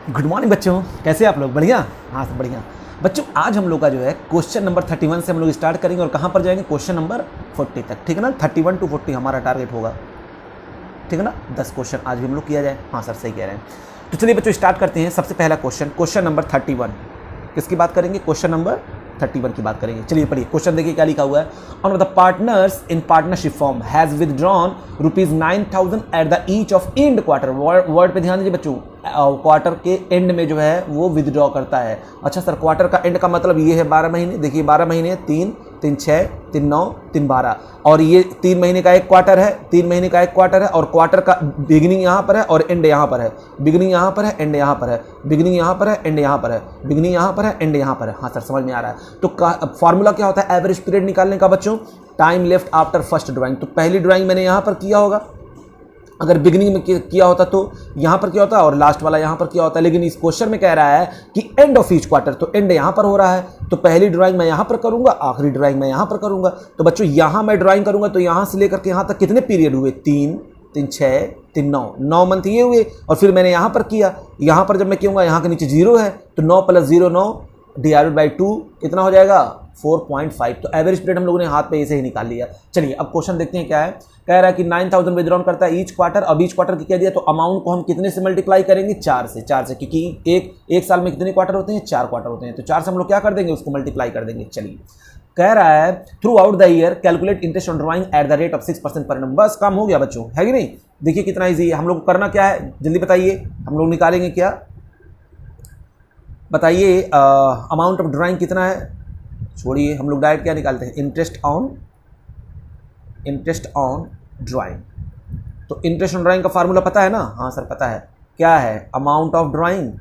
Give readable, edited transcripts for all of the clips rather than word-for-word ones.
Good morning बच्चों, कैसे आप लोग? बढ़िया? हाँ सब बढ़िया। बच्चों आज हम लोग का जो है क्वेश्चन नंबर 31 से हम लोग स्टार्ट करेंगे और कहाँ पर जाएंगे? क्वेश्चन नंबर 40 तक, ठीक है ना? 31 to 40 हमारा टारगेट होगा, ठीक है ना? 10 क्वेश्चन आज भी हम लोग किया जाए। हाँ सर सही कह रहे हैं। तो चलिए बच्चों स्टार्ट करते हैं। सबसे पहला क्वेश्चन नंबर 31 किसकी बात करेंगे? क्वेश्चन नंबर 31 की बात करेंगे। चलिए पढ़िए क्वेश्चन, देखिए क्या लिखा हुआ है। On the partners in partnership form has withdrawn ₹9,000 at the each of and quarter. Word पे ध्यान दीजिए बच्चों, क्वार्टर के एंड में जो है वो विदड्रॉ करता है। अच्छा सर क्वार्टर का एंड का मतलब ये है 12 महीने। देखिए 12 महीने 3 3 6 3 9 3 12 और ये 3 महीने का एक क्वार्टर है, 3 महीने का एक क्वार्टर है और क्वार्टर का बिगिनिंग यहाँ पर है और एंड यहाँ पर है। बिगिनिंग यहाँ पर है, एंड यहाँ पर है। बिगिनिंग यहाँ पर है, एंड यहाँ पर है। बिगिनिंग यहाँ पर है, एंड यहाँ पर है। हाँ सर समझ में आ रहा है। तो फॉर्मूला क्या होता है एवरेज पीरियड निकालने का बच्चों? Time left after first drawing. तो पहली ड्राइंग मैंने यहाँ पर किया होगा, अगर बिगिनिंग में किया होता तो यहाँ पर क्या होता है और लास्ट वाला यहाँ पर क्या होता है। लेकिन इस क्वेश्चन में कह रहा है कि एंड ऑफ ईच क्वार्टर, तो एंड यहाँ पर हो रहा है। तो पहली ड्राइंग मैं यहाँ पर करूँगा, आखिरी ड्राइंग मैं यहाँ पर करूँगा। तो बच्चों यहाँ मैं ड्राइंग करूँगा तो यहाँ से लेकर के यहाँ तक कितने पीरियड हुए? 3 3 6 3 9 मंथ ये हुए। और फिर मैंने यहाँ पर किया, यहाँ पर जब मैं कहूँगा यहाँ के नीचे 0 है तो 9 + 0 9 डिवाइडेड बाई 2 कितना हो जाएगा? 4.5। तो एवरेज पीरियड हम लोगों ने हाथ पे ऐसे ही निकाल लिया। चलिए अब क्वेश्चन देखते हैं क्या है। कह रहा है कि 9,000 विड्रॉन करता है ईच क्वार्टर। अब ईच क्वार्टर की कह दिया तो अमाउंट को हम कितने से मल्टीप्लाई करेंगे? 4 से। क्योंकि एक साल में कितने क्वार्टर होते हैं? 4 क्वार्टर होते हैं। तो 4 से हम लोग क्या कर देंगे? उसको मल्टीप्लाई कर देंगे। चलिए कह रहा है through out the year calculate interest on drawing at the rate of 6% per annum. बस काम हो गया बच्चों, है कि नहीं? देखिए कितना ईजी है। हम लोग को करना क्या है जल्दी बताइए। हम लोग निकालेंगे क्या बताइए? अमाउंट ऑफ ड्राइंग कितना है? छोड़िए, हम लोग डायरेक्ट क्या निकालते हैं? Interest on drawing. तो इंटरेस्ट ऑन ड्राइंग का फार्मूला पता है ना? हाँ सर पता है। क्या है? अमाउंट ऑफ ड्राइंग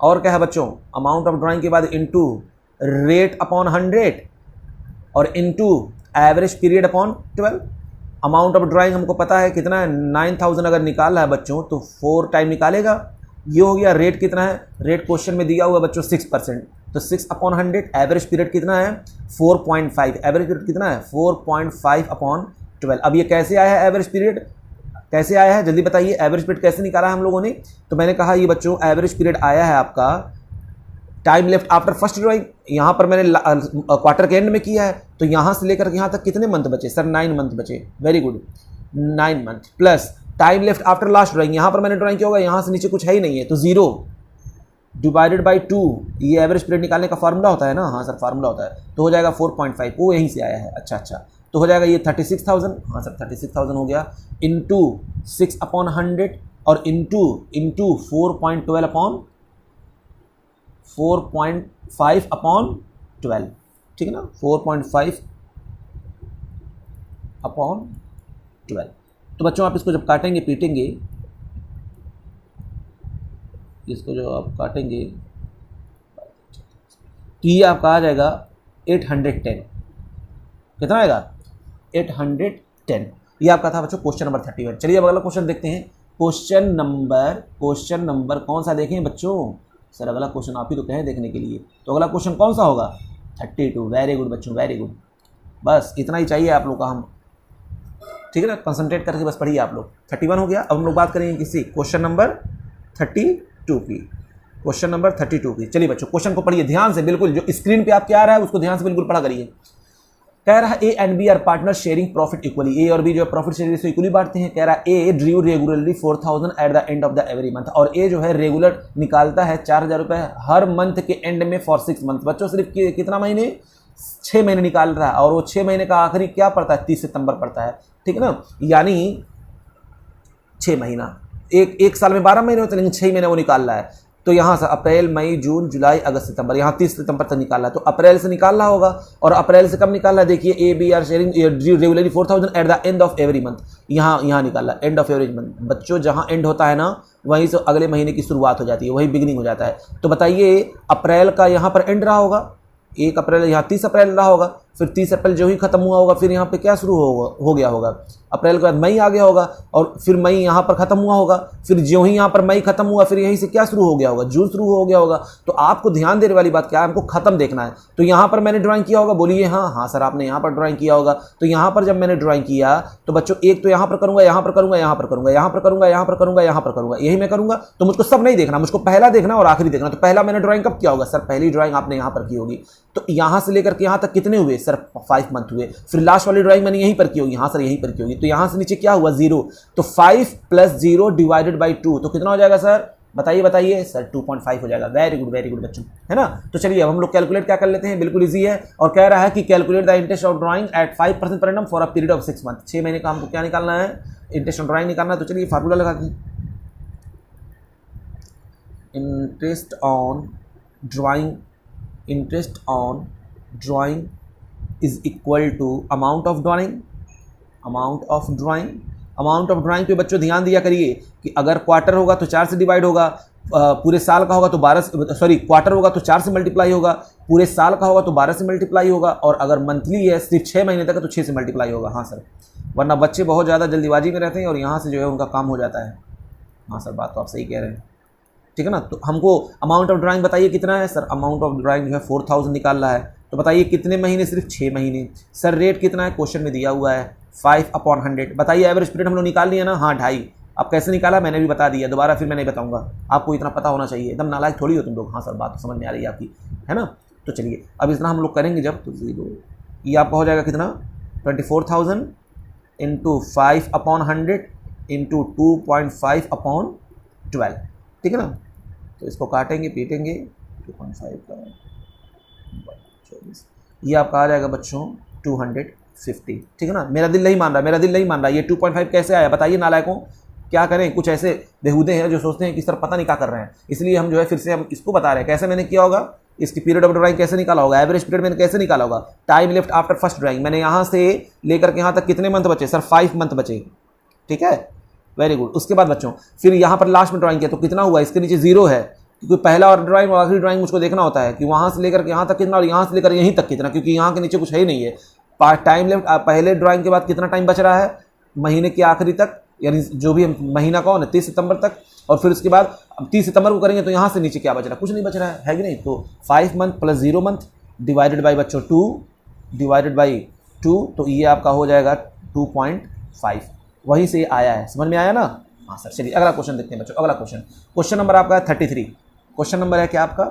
और क्या है बच्चों? अमाउंट ऑफ ड्राइंग के बाद इनटू रेट अपॉन 100 और into average period upon 12। Amount of drawing हमको पता है कितना है? 9,000 अगर निकाला है बच्चों तो 4 टाइम निकालेगा। ये हो गया। रेट कितना है? रेट क्वेश्चन में दिया हुआ बच्चों 6%। तो 6/100। एवरेज पीरियड कितना है? 4.5। एवरेज पीरियड कितना है? 4.5/12। अब ये कैसे आया है? एवरेज पीरियड कैसे आया है जल्दी बताइए। एवरेज पीरियड कैसे निकाला है हम लोगों ने? तो मैंने कहा ये बच्चों एवरेज पीरियड आया है आपका time left after first drawing. यहाँ पर मैंने क्वार्टर के एंड में किया है तो यहाँ से लेकर यहाँ तक कितने मंथ बचे? सर 9 मंथ बचे। Very good, 9 month plus time left after last drawing. यहाँ पर मैंने ड्राइंग किया होगा, यहाँ से नीचे कुछ है ही नहीं है तो 0 डिवाइडेड बाई 2। ये एवरेज पीरियड निकालने का फार्मूला होता है ना? हाँ सर फार्मूला होता है। तो हो जाएगा 4.5, वो यहीं से आया है। अच्छा तो हो जाएगा ये 36,000। हाँ सर 36,000 हो गया इंटू 6/100 और इंटू 4.12/4.5/12, ठीक है ना? 4.5/12। तो बच्चों आप इसको जब काटेंगे पीटेंगे, इसको जो आप काटेंगे तो ये आपका आ जाएगा 810। कितना आएगा? 810। ये आपका था बच्चों क्वेश्चन नंबर 31। चलिए अब अगला क्वेश्चन देखते हैं। क्वेश्चन नंबर कौन सा देखें बच्चों? सर अगला क्वेश्चन आप ही तो कहें देखने के लिए। तो अगला क्वेश्चन कौन सा होगा? 32। वेरी गुड बच्चों, वेरी गुड। बस इतना ही चाहिए आप लोग का, हम ठीक है ना? कंसंट्रेट करके बस पढ़िए आप लोग। 31 हो गया। अब हम लोग बात करेंगे किसी क्वेश्चन नंबर 32 की। क्वेश्चन नंबर 32 की। चलिए बच्चों क्वेश्चन को पढ़िए ध्यान से, बिल्कुल जो स्क्रीन पे आपके आ रहा है उसको ध्यान से बिल्कुल पढ़ा करिए। कह रहा है A and B are partner sharing profit equally. A और बी जो है प्रॉफिट शेयरिंग से इक्वली बांटते हैं। कह रहा है A drew regularly 4,000 at the end of the every month. और ए जो है रेगुलर निकालता है 4,000 रुपये हर मंथ के एंड में फॉर 6 मंथ। बच्चों सिर्फ कितना महीने? 6 महीने निकाल रहा है और वो 6 महीने का आखिरी क्या पड़ता है? 30 सितंबर पड़ता है, ठीक है ना? यानी 6 महीना, एक साल में 12 महीने होते हैं लेकिन 6 महीने वो निकाल रहा है। तो यहाँ से अप्रैल मई जून जुलाई अगस्त सितंबर, यहाँ 30 सितंबर तक निकाल रहा है। तो अप्रैल से निकाल रहा होगा और अप्रैल से कब निकाल रहा है? देखिए A B R sharing regularly 4,000 at the end of every month. यहाँ निकाल रहा है एंड ऑफ एवरी मंथ। बच्चों जहाँ एंड होता है ना वहीं से अगले महीने की शुरुआत हो जाती है, वही बिगिनिंग हो जाता है। तो बताइए अप्रैल का यहाँ पर एंड रहा होगा 1 अप्रैल, यहाँ 30 अप्रैल रहा होगा। फिर 30 अप्रैल जो ही खत्म हुआ होगा फिर यहाँ पे क्या शुरू हो गया होगा? अप्रैल के बाद मई आ गया होगा, और फिर मई यहाँ पर खत्म हुआ होगा, फिर जो ही यहाँ पर मई खत्म हुआ फिर यहीं से क्या शुरू हो गया होगा, जून शुरू हो गया होगा। तो आपको ध्यान देने वाली बात क्या है, हमको खत्म देखना है। तो यहाँ पर मैंने ड्राइंग किया होगा, बोलिए हाँ हाँ सर आपने यहाँ पर ड्राइंग किया होगा। तो यहाँ पर जब मैंने ड्राइंग किया तो बच्चों एक तो यहाँ पर करूंगा, यहाँ पर करूंगा, यहाँ पर करूंगा, यहाँ पर करूंगा, यहाँ पर करूंगा, यहाँ पर करूंगा, यही मैं करूंगा। तो मुझको सब नहीं देखना, मुझको पहला देखना और आखिरी देखना। तो पहला मैंने ड्राइंग कब किया होगा सर, पहली ड्राइंग आपने यहाँ पर की होगी। तो यहाँ से लेकर के यहाँ तक कितने हुए सर, 5 मंथ हुए। फिर लास्ट वाली ड्राइंग मैंने यहीं पर की होगी, हाँ सर यहीं पर की होगी। तो यहाँ से नीचे क्या हुआ 0, तो 5 + 0 डिवाइडेड बाई 2 तो कितना हो जाएगा सर, बताइए बताइए सर 2.5 हो जाएगा। वेरी गुड बच्चों, है ना। तो चलिए अब हम लोग कैलकुलेट क्या कर लेते हैं, बिल्कुल इजी है। और कह रहा है कि calculate the interest of drawing at 5% per annum for a period of 6 month. 6 महीने का हमको क्या निकालना है, इंटरेस्ट ऑन ड्राइंग निकालना है। तो चलिए फार्मूला लगाते हैं, interest on drawing is equal to amount of drawing पे बच्चों ध्यान दिया करिए कि अगर क्वार्टर होगा तो 4 से डिवाइड होगा, पूरे साल का होगा तो 12 सॉरी क्वार्टर होगा तो 4 से मल्टीप्लाई होगा, पूरे साल का होगा तो 12 से मल्टीप्लाई होगा, और अगर मंथली है सिर्फ 6 महीने तक है तो 6 से मल्टीप्लाई होगा। हाँ सर, वरना बच्चे बहुत ज़्यादा जल्दीबाजी में रहते हैं और यहाँ से जो है उनका काम हो जाता है। हाँ सर बात तो आप सही कह रहे हैं, ठीक है ना। तो हमको अमाउंट ऑफ ड्राइंग बताइए कितना है सर, अमाउंट ऑफ ड्राइंग जो है 4000 निकाल रहा है। तो बताइए कितने महीने, सिर्फ 6 महीने। सर रेट कितना है, क्वेश्चन में दिया हुआ है 5/100। बताइए एवरेज पीरियड हम लोग निकाल लिया ना, हाँ 2.5। अब कैसे निकाला मैंने भी बता दिया, दोबारा फिर मैं नहीं बताऊंगा, आपको इतना पता होना चाहिए, एकदम नालायक थोड़ी हो तुम लोग। हाँ सर बात तो समझ में आ रही है आपकी, है ना। तो चलिए अब इतना हम लोग करेंगे जब, तो 0 ये आपका हो जाएगा कितना, 24,000 इंटू 5/100 इंटू 2.5/12, ठीक है ना। तो इसको काटेंगे पीटेंगे, 2.5 का 24, ये आपका आ जाएगा बच्चों 250, ठीक है ना। मेरा दिल नहीं मान रहा, ये 2.5 कैसे आया बताइए नालायकों, क्या करें। कुछ ऐसे बेहूदे हैं जो सोचते हैं कि सर पता नहीं क्या कर रहे हैं, इसलिए हम जो है फिर से हम इसको बता रहे हैं कैसे मैंने किया होगा, इसकी पीरियड ऑफ ड्राइंग कैसे निकाला होगा, एवरेज पीरियड मैंने कैसे निकाला होगा, time left after first drawing मैंने यहाँ से लेकर के यहाँ तक कितने मंथ बचे सर, 5 मंथ बचे, ठीक है। Very good. उसके बाद बच्चों फिर यहाँ पर लास्ट में ड्राइंग किया तो कितना हुआ, इसके नीचे 0 है, क्योंकि पहला और ड्राइंग और आखिरी ड्राइंग मुझको देखना होता है कि वहाँ से लेकर के यहाँ तक कितना और यहाँ से लेकर यहीं तक कितना, क्योंकि यहाँ के नीचे कुछ है ही नहीं है। टाइम लेफ्ट पहले ड्राइंग के बाद कितना टाइम बच रहा है, महीने के आखिरी तक, यानी जो भी महीना कौन है 30 सितंबर तक, और फिर उसके बाद 30 सितंबर को करेंगे तो यहाँ से नीचे क्या बच रहा है, कुछ नहीं बच रहा है कि नहीं। तो 5 मंथ + 0 मंथ डिवाइडेड बाई बच्चों 2 डिवाइडेड बाई 2, तो ये आपका हो जाएगा 2.5, वहीं से आया है, समझ में आया ना। हाँ सर चलिए अगला क्वेश्चन देखते हैं बच्चों। अगला क्वेश्चन नंबर आपका है 33, क्वेश्चन नंबर है क्या आपका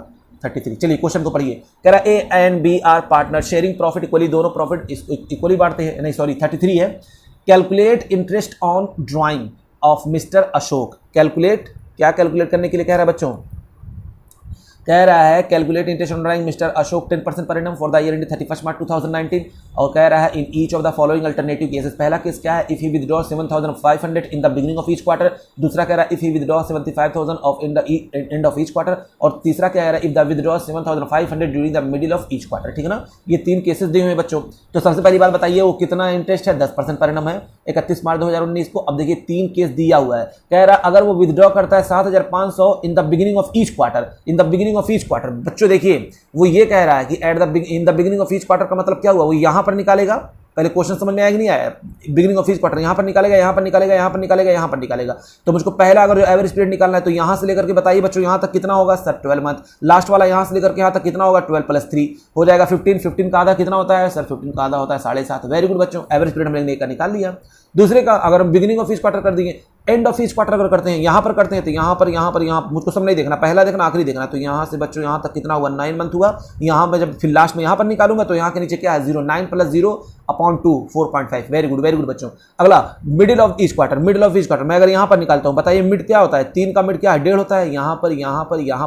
33। चलिए क्वेश्चन को पढ़िए। कह रहा है A and B are partner sharing profit equally, दोनों प्रॉफिट इक्वली बांटते हैं, नहीं सॉरी 33 है। Calculate interest on drawing of mister Ashok. Calculate, क्या कैलकुलेट करने के लिए कह रहा है बच्चों, कह रहा है calculate interest on drawing mister Ashok 10% per annum for the year ending 31 March 2019, और कह रहा है in each of the following alternative cases. पहला केस क्या है, if he withdraw 7,500 in the beginning of each quarter. दूसरा कह रहा है if he withdraw 75,000 of in the end of each quarter, और तीसरा कह रहा है if the withdraw 7,500 during the middle of each quarter, ठीक है ना। ये 3 केसेस दिए हुए हैं बच्चों। तो सबसे पहली बात बताइए वो कितना इंटरेस्ट है, 10% पर एनम है 31 मार्च 2019 को। अब देखिए 3 केस दिया हुआ है, कह रहा है अगर वो विदड्रॉ करता है 7,500 in the beginning of each quarter, in the beginning of each quarter. बच्चों देखिए वो ये कह रहा है कि in the beginning of each quarter का मतलब क्या हुआ, वो यहां पर निकालेगा। पहले क्वेश्चन समझ में आया कि नहीं आया, बिगिनिंग ऑफ ईच क्वार्टर यहां पर निकालेगा, यहां पर निकालेगा, यहां पर निकालेगा, यहां पर निकालेगा। तो मुझको पहला अगर एवरेज पीरियड निकालना है तो यहां से लेकर के बताइए बच्चों यहां तक कितना होगा सर 12 मंथ। लास्ट वाला यहां से लेकर के यहां तक कितना होगा 12 + 3 हो जाएगा 15। 15 का आधा कितना होता है सर, 15 का आधा होता है 7.5। वेरी गुड बच्चों, एवरेज पीरियड हमने निकाल लिया। दूसरे का अगर हम बिगिनिंग ऑफ ईच क्वार्टर कर देंगे, एंड ऑफ ईच क्वार्टर अगर करते हैं, यहां पर करते हैं तो यहां पर मुझको सब नहीं देखना, पहला देखना आखिरी देखना। तो यहां से बच्चों यहां तक कितना हुआ 9 मंथ हुआ। यहां पर जब फिर लास्ट में यहां पर निकालूंगा तो यहां के नीचे क्या है 0, 9 + 0/2 4.5। वेरी गुड बच्चों। अगला मिडिल ऑफ ईच क्वार्टर, मैं अगर यहां पर निकालता हूं, बताइए मिड क्या होता है, 3 का मिड क्या है 1.5 होता है, यहां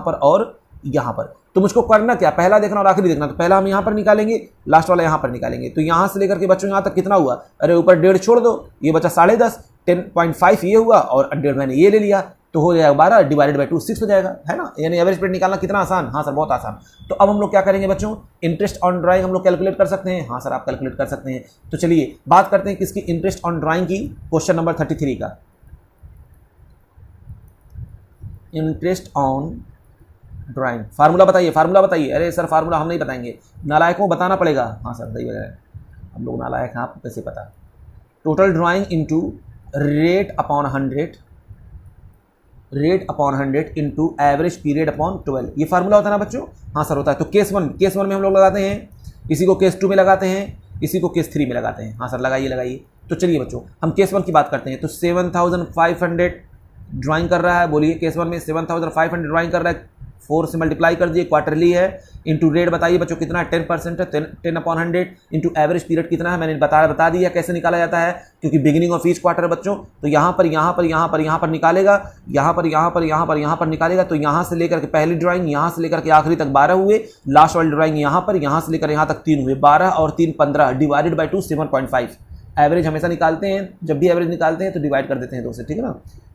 पर और यहां पर। तो मुझको करना क्या, पहला देखना और आखिरी देखना। तो पहला हम यहां पर निकालेंगे, लास्ट वाला यहां पर निकालेंगे। तो यहां से लेकर के बच्चों यहां तक कितना हुआ, अरे ऊपर 1.5 छोड़ दो, ये बचा 10.5, 10.5 ये हुआ और 1.5 मैंने ये ले लिया, तो हो जाएगा 12 डिवाइडेड बाई 2 6 हो जाएगा, है ना। यानी एवरेज पीरियड निकालना कितना आसान, हाँ सर बहुत आसान। तो अब हम लोग क्या करेंगे बच्चों, इंटरेस्ट ऑन ड्राइंग हम लोग कैलकुलेट कर सकते हैं, हाँ सर आप कैलकुलेट कर सकते हैं। तो चलिए बात करते हैं किसकी, इंटरेस्ट ऑन ड्राइंग की, क्वेश्चन नंबर 33 का। इंटरेस्ट ऑन ड्राइंग, फार्मूला बताइए। अरे सर फार्मूला हम नहीं बताएंगे, नालायकों बताना पड़ेगा। हाँ सर सही है, हम लोग नालायक हैं, आपको कैसे पता। Total drawing into rate upon 100 into average period upon 12। ये फार्मूला होता है ना बच्चों? हाँ सर होता है। तो केस वन में हम लोग लगाते हैं, इसी को केस 2 में लगाते हैं, इसी को केस 3 में लगाते हैं। हाँ सर लगाइए। तो चलिए बच्चों हम केस 1 की बात करते हैं। तो 7500 ड्राइंग कर रहा है, बोलिए केस 1 में 7500 ड्राइंग कर रहा है, 4 से मल्टीप्लाई कर दिए, क्वार्टरली है, इंटू रेट बताइए बच्चों कितना है, 10% है, 10/100 इंटू एवरेज पीरियड कितना है, मैंने बता दिया कैसे निकाला जाता है, क्योंकि बिगिनिंग ऑफ ईच क्वार्टर बच्चों। तो यहाँ पर निकालेगा, यहाँ पर निकालेगा। तो यहाँ से लेकर के पहली ड्राइंग यहाँ से लेकर के आखिरी तक 12 हुए, लास्ट वाली ड्राइंग यहाँ से लेकर यहाँ तक 3 हुए, 12 और 3 15, डिवाइडेड बाई 2 7.5। एवरेज हमेशा निकालते हैं, जब भी एवरेज निकालते हैं तो डिवाइड कर देते हैं 2 से, ठीक है ना।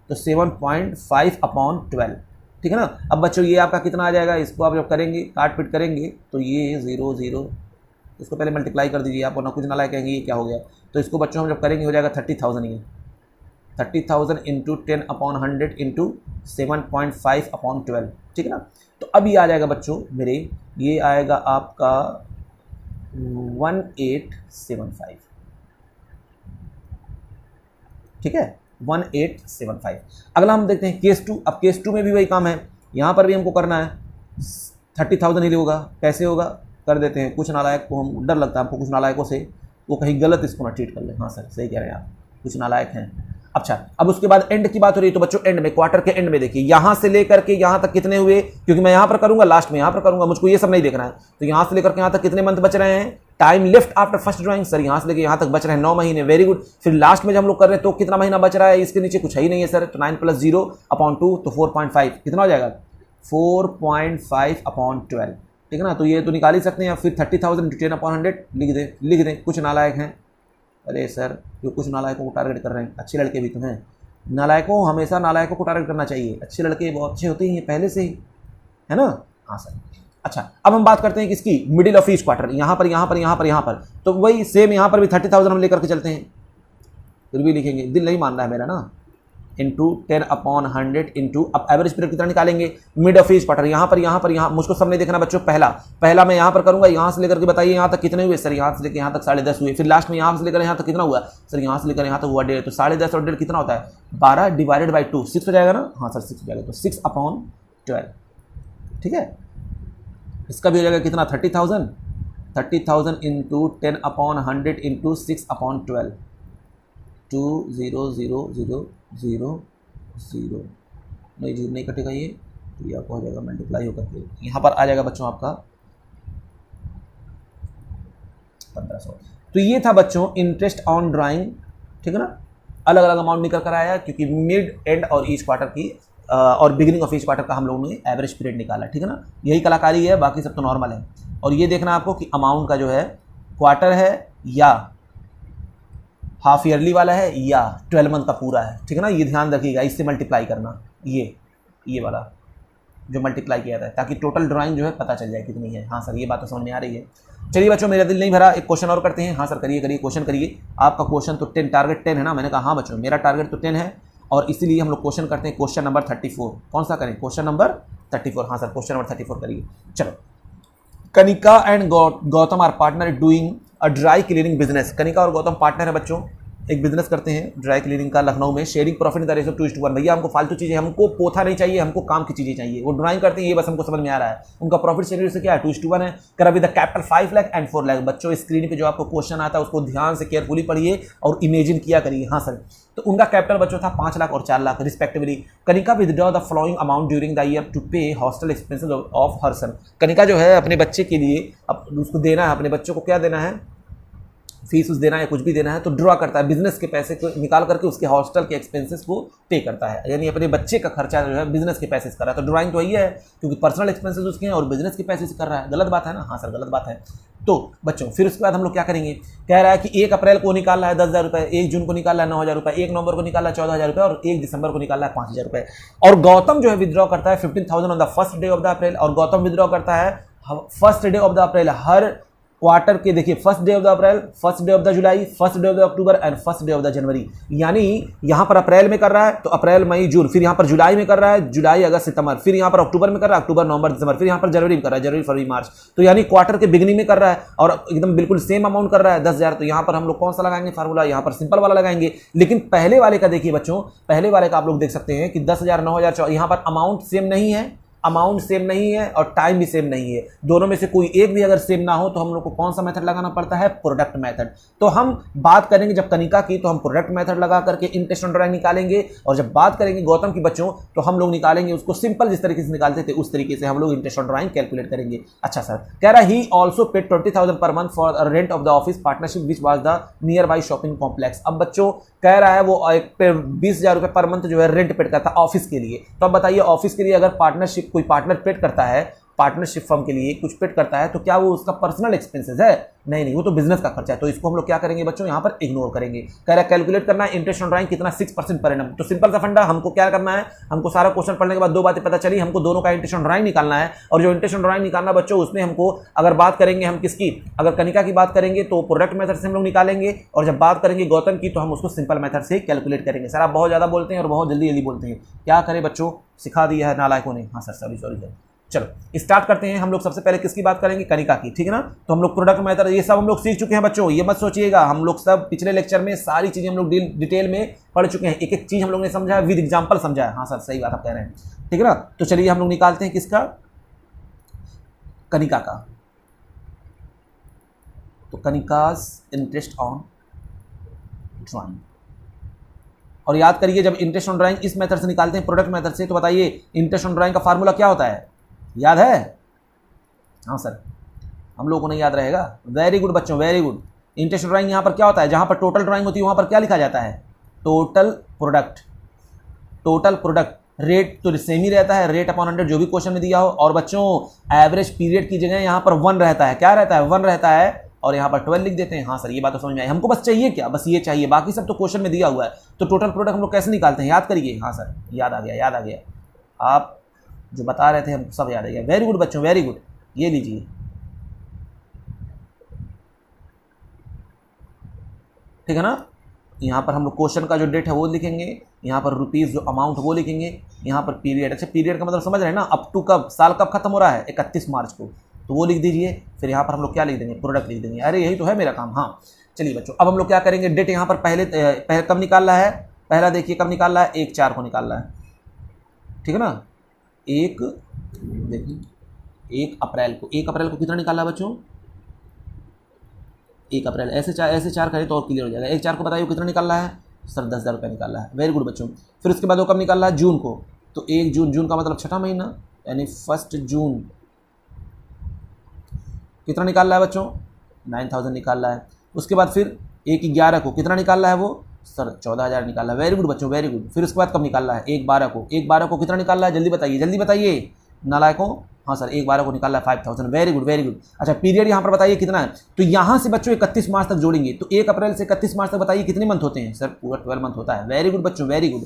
तो 7.5/12, ठीक है ना। अब बच्चों ये आपका कितना आ जाएगा, इसको आप जब करेंगे काट पीट करेंगे तो ये 0 0, इसको पहले मल्टीप्लाई कर दीजिए आप, ना कुछ ना लाए कहेंगे ये क्या हो गया। तो इसको बच्चों हम जब करेंगे हो जाएगा 30,000, ये 30,000 इंटू 10/100 इंटू 7.5/12, ठीक है ना। तो अब ये आ जाएगा बच्चों मेरे, ये आएगा आपका 1875, ठीक है, 1875। अगला हम देखते हैं केस 2। अब केस 2 में भी वही काम है, यहाँ पर भी हमको करना है, 30,000 ही होगा, कैसे होगा कर देते हैं। कुछ नालायक को हम डर लगता है हमको, कुछ नालायकों से वो कहीं गलत इसको ना ट्रीट कर ले। हाँ सर सही कह रहे हैं आप, कुछ नालायक हैं। अच्छा अब उसके बाद एंड की बात हो रही है, तो बच्चों एंड में, क्वार्टर के एंड में देखिए यहाँ से लेकर के यहाँ तक कितने हुए, क्योंकि मैं यहाँ पर करूँगा लास्ट में यहाँ पर करूँगा, मुझको ये सब नहीं देखना है। तो यहाँ से लेकर के यहाँ तक कितने मंथ बच रहे हैं, time left after first drawing, sir यहाँ से लेकर यहाँ तक बच रहे हैं 9 महीने, वेरी गुड। फिर लास्ट में जब हम लोग कर रहे हैं तो कितना महीना बच रहा है, इसके नीचे कुछ है ही नहीं है सर, तो 9 + 0/2, तो 4.5 कितना हो जाएगा, 4.5/12, ठीक है ना। तो ये तो निकाल ही सकते हैं। फिर 30,000 इंटू 10/100 लिख दें। कुछ नालायक हैं, अरे सर जो कुछ नालायकों को टारगेट कर रहे हैं, अच्छे लड़के भी तो हैं, नालायकों हमेशा नालायकों को टारगेट करना चाहिए, अच्छे लड़के बहुत अच्छे होते हैं पहले से ही, है ना। हाँ सर। अच्छा अब हम बात करते हैं किसकी, मिडिल ऑफ ईच क्वार्टर, यहाँ पर। तो वही सेम यहाँ पर भी 30,000 हम लेकर के चलते हैं, फिर भी लिखेंगे, दिल नहीं मान रहा है मेरा ना, इंटू 10/100 इंटू, अब एवरेज पीरियड कितना निकालेंगे, मिड ऑफ ईच क्वार्टर, यहाँ पर, मुझको सब नहीं देखना बच्चों। पहला मैं यहाँ पर करूँगा, यहाँ से लेकर के बताइए यहाँ तक कितने हुए, सर यहाँ से लेकर यहाँ तक 10.5 हुए। फिर लास्ट में यहाँ से लेकर यहाँ तक कितना हुआ, सर यहाँ से लेकर यहाँ तक हुआ 1.5, तो 10.5 और 1.5 कितना होता है, 12 डिवाइडेड बाई 2, 6 हो जाएगा ना। हाँ सर 6 हो जाएगा, तो 6/12, ठीक है। इसका भी हो जाएगा कितना, 30,000 इंटू 10/100 इंटू 6/12, 2,0,0,0,0 नहीं जीरो नहीं कटेगा ये, तो ये आपको हो जाएगा मल्टीप्लाई होकर के यहाँ पर आ जाएगा बच्चों आपका 1500। तो ये था बच्चों इंटरेस्ट ऑन ड्राइंग, ठीक है ना। अलग अलग अमाउंट निकल कर आया, क्योंकि मिड एंड और ईच क्वार्टर की और बिगिनिंग ऑफ ईच क्वार्टर का हम लोगों ने एवरेज पीरियड निकाला, ठीक है ना। यही कलाकारी है, बाकी सब तो नॉर्मल है। और ये देखना आपको कि अमाउंट का जो है क्वार्टर है या हाफ ईयरली वाला है या 12 मंथ का पूरा है, ठीक है ना। ये ध्यान रखिएगा, इससे मल्टीप्लाई करना, ये वाला जो मल्टीप्लाई किया था, ताकि टोटल ड्राइंग जो है पता चल जाए कितनी है। हाँ सर ये बात तो समझ में आ रही है। चलिए बच्चों मेरा दिल नहीं भरा, एक क्वेश्चन और करते हैं। हाँ सर करिए क्वेश्चन करिए। आपका क्वेश्चन तो 10, टारगेट 10 है ना। मैंने कहा हाँ बच्चों मेरा टारगेट तो 10 है, और इसीलिए हम लोग क्वेश्चन करते हैं क्वेश्चन नंबर 34। कौन सा करें, क्वेश्चन नंबर 34। हाँ सर क्वेश्चन नंबर 34 करिए। चलो, Kanika and Gautam are partner doing a dry cleaning business. Kanika और गौतम पार्टनर है बच्चों, एक बिजनेस करते हैं ड्राई क्लीनिंग का लखनऊ में। Sharing profit in the ratio 2:1। भैया हमको फालतू चीज़ें, हमको पोथा नहीं चाहिए, हमको काम की चीज़ें चाहिए। वो ड्राइंग करते हैं, ये बस हमको समझ में आ रहा है। उनका प्रॉफिट शेयरिंग रेशियो क्या है, 2:1 है। कर with the capital 5 lakh and 4 lakh. बच्चों स्क्रीन पे जो आपको क्वेश्चन आता है उसको ध्यान से केयरफुली पढ़िए और इमेजिन किया करिए। हाँ सर, तो उनका कैपिटल बच्चों था 5 लाख और 4 lakh respectively. Kanika withdraw the following amount during the year to pay hostel expenses of her son. Kanika जो है अपने बच्चे के लिए, अब उसको देना है, अपने बच्चों को क्या देना है, फीस उस देना है, कुछ भी देना है, तो ड्रॉ करता है, बिजनेस के पैसे को निकाल करके उसके हॉस्टल के एक्सपेंसेस को पे करता है, यानी अपने बच्चे का खर्चा जो है बिजनेस के पैसे से कर रहा है। तो ड्राइंग तो वही है, क्योंकि पर्सनल एक्सपेंसेस उसके हैं और बिजनेस के पैसे से कर रहा है। गलत बात है ना। हाँ सर गलत बात है। तो बच्चों फिर उसके बाद हम लोग क्या करेंगे, कह रहा है कि 1 अप्रैल को निकाल रहा है 10,000 रुपये, 1 जून को निकाल रहा है 9,000 रुपये, 1 नवंबर को निकाल रहा है 14,000 रुपये और 1 दिसंबर को निकाल रहा है 5,000 रुपये। और गौतम जो है विद्रॉ करता है 15,000 on the first day of the April, और गौतम विद्रॉ करता है first day of the April her quarter के देखिए first day of the April, first day of the July, first day of the October and first day of the January. यानी यहां पर अप्रैल में कर रहा है तो अप्रैल मई जून, फिर यहां पर जुलाई में कर रहा है जुलाई अगस्त सितंबर, फिर यहां पर अक्टूबर में कर रहा है अक्टूबर नवंबर दिसंबर, फिर यहां पर जनवरी में कर रहा है जनवरी फरवरी मार्च। तो यानी क्वार्टर के बिगिनिंग में कर रहा है और एकदम बिल्कुल सेम अमाउंट कर रहा है 10,000। तो यहां पर हम लोग कौन सा लगाएंगे फार्मूला, यहां पर सिंपल वाला लगाएंगे। लेकिन पहले वाले का देखिए बच्चों, पहले वाले का आप लोग देख सकते हैं कि 10,000 9,000 यहां पर अमाउंट सेम नहीं है, अमाउंट सेम नहीं है और टाइम भी सेम नहीं है। दोनों में से कोई एक भी अगर सेम ना हो तो हम लोग को कौन सा मेथड लगाना पड़ता है, प्रोडक्ट मेथड। तो हम बात करेंगे जब कनिका की तो हम प्रोडक्ट मेथड लगा करके इंटरेस्ट ऑन ड्राइंग निकालेंगे, और जब बात करेंगे गौतम की बच्चों तो हम लोग निकालेंगे उसको सिंपल जिस तरीके से निकालते थे उस तरीके से हम लोग इंटरेस्ट ऑन ड्राइंग कैलकुलेट करेंगे। अच्छा सर, कह रहा he also paid 20,000 per month for rent of the office partnership which was the near by shopping complex. अब बच्चों कह रहा है वो 20,000 रुपये पर मंथ जो है रेंट पेड करता है ऑफिस के लिए। तो अब बताइए ऑफिस के लिए अगर पार्टनरशिप कोई पार्टनर पेड करता है, पार्टनरशिप फर्म के लिए कुछ पेड करता है तो क्या वो उसका पर्सनल एक्सपेंसेस है? नहीं, वो तो बिजनेस का खर्चा है। तो इसको हम लोग क्या करेंगे बच्चों, यहाँ पर इग्नोर करेंगे। कह रहा है कैलकुलेट करना है इंटरेस्ट ऑन ड्राइंग कितना, 6% पर एनम। तो सिंपल सा फंडा, हमको क्या करना है, हमको सारा क्वेश्चन पढ़ने के बाद दो बातें पता चली, हमको दोनों का इंटरेस्ट ऑन ड्राइंग निकालना है। और जो इंटरेस्ट ऑन ड्राइंग निकालना बच्चों उसमें हमको अगर बात करेंगे हम किसकी, अगर कनिका की बात करेंगे तो प्रोडक्ट मेथड से हम लोग निकालेंगे, और जब बात करेंगे गौतम की तो हम उसको सिंपल मेथड से कैलकुलेट करेंगे। सर आप बहुत ज़्यादा बोलते हैं और बहुत जल्दी जल्दी बोलते हैं, क्या करें बच्चों, सिखा दिया है नालायकों ने। हाँ सर सॉरी सर। चलो स्टार्ट करते हैं। हम लोग सबसे पहले किसकी बात करेंगे, कनिका की, ठीक है ना। तो हम लोग प्रोडक्ट मेथड ये सब हम लोग सीख चुके हैं बच्चों, ये मत सोचिएगा, हम लोग सब पिछले लेक्चर में सारी चीजें हम लोग डिटेल में पढ़ चुके हैं, एक एक चीज हम लोग ने समझा है, विद एग्जांपल समझा है। हाँ सर सही बात आप कह रहे हैं, ठीक है ना। तो चलिए हम लोग निकालते हैं किसका, कनिका का। तो कनिकाज इंटरेस्ट ऑन ड्राइंग, और याद करिए जब इंटरेस्ट ऑन ड्राइंग इस मेथड से निकालते हैं प्रोडक्ट मेथड से, तो बताइए इंटरेस्ट ऑन ड्राइंग का फार्मूला क्या होता है, याद है? हाँ सर, हम लोगों को नहीं याद रहेगा, वेरी गुड बच्चों very good. Interest on drawing यहाँ पर क्या होता है, जहाँ पर टोटल ड्राइंग होती है वहाँ पर क्या लिखा जाता है, total product. Total product rate तो सेम ही रहता है, रेट अपॉन 100 जो भी क्वेश्चन में दिया हो। और बच्चों एवरेज पीरियड की जगह यहाँ पर 1 रहता है, क्या रहता है, 1 रहता है, और यहाँ पर 12 लिख देते हैं। हाँ सर ये बात तो समझ में आई, हमको बस चाहिए क्या, बस ये चाहिए, बाकी सब तो क्वेश्चन में दिया हुआ है। तो टोटल प्रोडक्ट हम लोग कैसे निकालते हैं, याद करिए। हाँ सर याद आ गया, याद आ गया, आप जो बता रहे थे हम सब याद आ गया, वेरी गुड बच्चों वेरी गुड। ये लीजिए, ठीक है ना। यहाँ पर हम लोग क्वेश्चन का जो डेट है वो लिखेंगे, यहाँ पर रुपीज़ जो अमाउंट वो लिखेंगे, यहाँ पर पीरियड। अच्छा पीरियड का मतलब समझ रहे हैं ना, अप टू कब, साल कब खत्म हो रहा है, 31 मार्च को, तो वो लिख दीजिए। फिर यहाँ पर हम लोग क्या लिख देंगे, प्रोडक्ट लिख देंगे। अरे यही तो है मेरा काम। हाँ चलिए बच्चों, अब हम लोग क्या करेंगे, डेट यहाँ पर पहले कब निकालना है, पहला देखिए कब निकालना है, 1/4 को निकालना है, ठीक है ना। देखिए 1 अप्रैल को, 1 अप्रैल को कितना निकाला है बच्चों, 1 अप्रैल, ऐसे 4 करें तो और क्लियर हो जाएगा। 1/4 को बताइए कितना निकालना है, सर 10,000 रुपये निकालना है, वेरी गुड बच्चों। फिर उसके बाद वो कब निकालना है, जून को, तो 1 जून, जून का मतलब छठा महीना यानी 1 जून, कितना निकालना है बच्चों, 9,000 निकालना है। उसके बाद फिर 1/11 को कितना निकालना है वो, सर 14,000 निकालना है, वेरी गुड बच्चों वेरी गुड। फिर उसके बाद कब निकालना है, 1/12 को, 1/12 को कितना निकालना है, जल्दी बताइए नालायकों। हाँ सर 1/12 को निकालना है 5,000, वेरी गुड वेरी गुड। अच्छा पीरियड यहाँ पर बताइए कितना है, तो यहाँ से बच्चों 31 मार्च तक जोड़ेंगे, तो 1 अप्रैल से 31 मार्च तक बताइए कितने मंथ होते हैं, सर पूरा 12 मंथ होता है, वेरी गुड बच्चों वेरी गुड।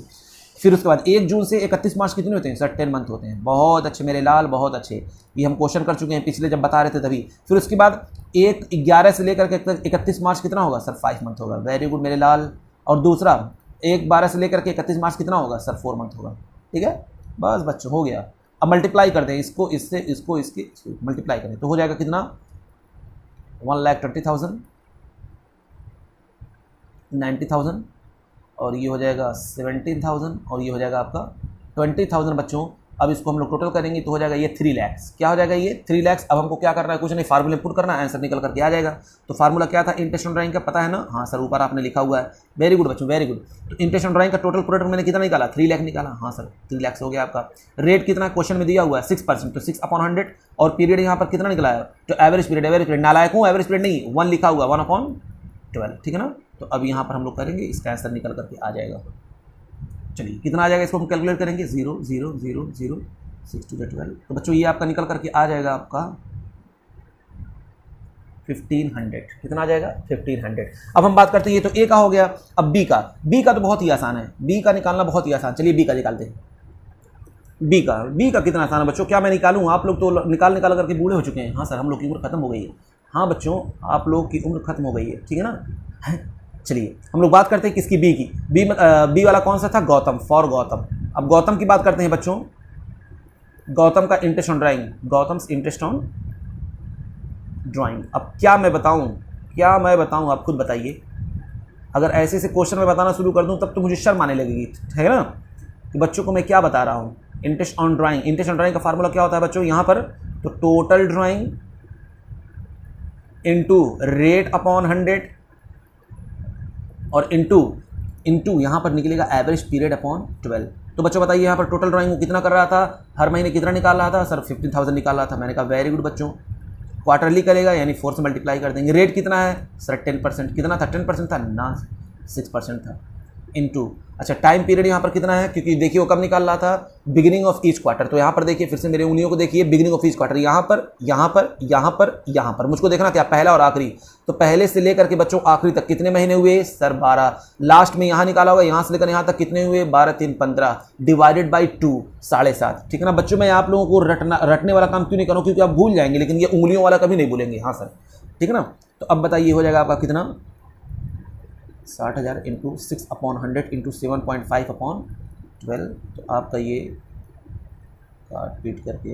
फिर उसके बाद 1 जून से 31 मार्च कितने होते हैं, सर 10 मंथ होते हैं, बहुत अच्छे मेरे लाल बहुत अच्छे, ये हम क्वेश्चन कर चुके हैं पिछले जब बता रहे थे तभी। फिर उसके बाद 1/11 से लेकर के 31 मार्च कितना होगा, सर 5 मंथ होगा, वेरी गुड मेरे लाल। और दूसरा 1/12 से लेकर के 31 मार्च कितना होगा, सर 4 मंथ होगा, ठीक है। बस बच्चों हो गया। अब मल्टीप्लाई कर दें इसको इससे, इसको इसके मल्टीप्लाई करें तो हो जाएगा कितना, 1,20,000, 90,000, और ये हो जाएगा 17,000, और ये हो जाएगा आपका 20,000 बच्चों। अब इसको हम लोग टोटल करेंगे तो हो जाएगा ये 3 लाख। क्या हो जाएगा ये 3 लाख। अब हमको क्या करना है, कुछ नहीं, फार्मूले पुट करना है, आंसर निकल करके आ जाएगा। तो फार्मूला क्या था, इंटरेस्ट ऑन ड्राइंग का पता है ना, हाँ सर ऊपर आपने लिखा हुआ है, वेरी गुड बच्चों वेरी गुड। तो इंटरेस्ट ऑन ड्राइंग का टोटल प्रोडक्ट मैंने कितना निकाला, 3 लाख निकाला, हाँ सर 3 लाख हो गया आपका। रेट कितना क्वेश्चन में दिया हुआ है 6%, तो 6/100, और पीरियड यहाँ पर कितना निकला है, तो एवरेज पीरियड नालायक हूँ, एवरेज पीरियड नहीं 1 लिखा हुआ 1/12, ठीक है ना। तो अब यहाँ पर हम लोग करेंगे, इसका आंसर निकल करके आ जाएगा। चलिए कितना आ जाएगा, इसको हम कैलकुलेट करेंगे, 0 0 0 0 6 2 12। तो बच्चों ये आपका निकल करके आ जाएगा आपका 1500, कितना आ जाएगा 1500। अब हम बात करते हैं, ये तो ए का हो गया। अब बी का तो बहुत ही आसान है, बी का निकालना बहुत ही आसान। चलिए बी का निकालते हैं। बी का कितना आसान है बच्चों, क्या मैं निकालूं, आप लोग तो निकाल करके बूढ़े हो चुके हैं। हाँ सर हम लोग की उम्र खत्म हो गई है, हाँ बच्चों, आप लोग की उम्र खत्म हो गई है, ठीक है ना। चलिए हम लोग बात करते हैं किसकी, बी की। बी वाला कौन सा था, गौतम, फॉर गौतम। अब गौतम की बात करते हैं बच्चों। गौतम का interest on drawing, Gautam's interest on drawing. अब क्या मैं बताऊं, आप खुद बताइए। अगर ऐसे से क्वेश्चन में बताना शुरू कर दूं तब तो मुझे शर्म आने लगेगी, है ना, कि बच्चों को मैं क्या बता रहा हूं। Interest on drawing, interest on drawing का फार्मूला क्या होता है बच्चों यहाँ पर, तो total drawing into rate upon 100 और इनटू यहाँ पर निकलेगा एवरेज पीरियड अपॉन 12। तो बच्चों बताइए यहाँ पर टोटल ड्राइंग वो कितना कर रहा था, हर महीने कितना निकाल रहा था सर, 15,000 निकाल रहा था। मैंने कहा वेरी गुड बच्चों। क्वार्टरली करेगा यानी 4 से मल्टीप्लाई कर देंगे। रेट कितना है सर, 10%। कितना था, 10% था ना, 6% था। इनटू, अच्छा टाइम पीरियड यहाँ पर कितना है, क्योंकि देखिए वो कब निकाल रहा था, बिगिनिंग ऑफ ईच क्वार्टर। तो यहाँ पर देखिए फिर से मेरे उंगलियों को देखिए, बिगिनिंग ऑफ ईच क्वार्टर, यहाँ पर मुझको देखना क्या, पहला और आखिरी। तो पहले से लेकर के बच्चों आखिरी तक कितने महीने हुए सर, 12। लास्ट में यहाँ निकाला होगा, यहाँ से लेकर यहाँ तक कितने हुए, 12 3 15 डिवाइडेड बाई 2, 7.5। ठीक है ना बच्चों, मैं आप लोगों को रटने वाला काम क्यों नहीं करूँ, क्योंकि आप भूल जाएंगे, लेकिन ये उंगलियों वाला कभी नहीं भूलेंगे। हाँ सर, ठीक है ना। तो अब बताइए हो जाएगा आपका कितना, 60,000 इंटू 6/100 इंटू 7.5/12। तो आपका ये काट पीट करके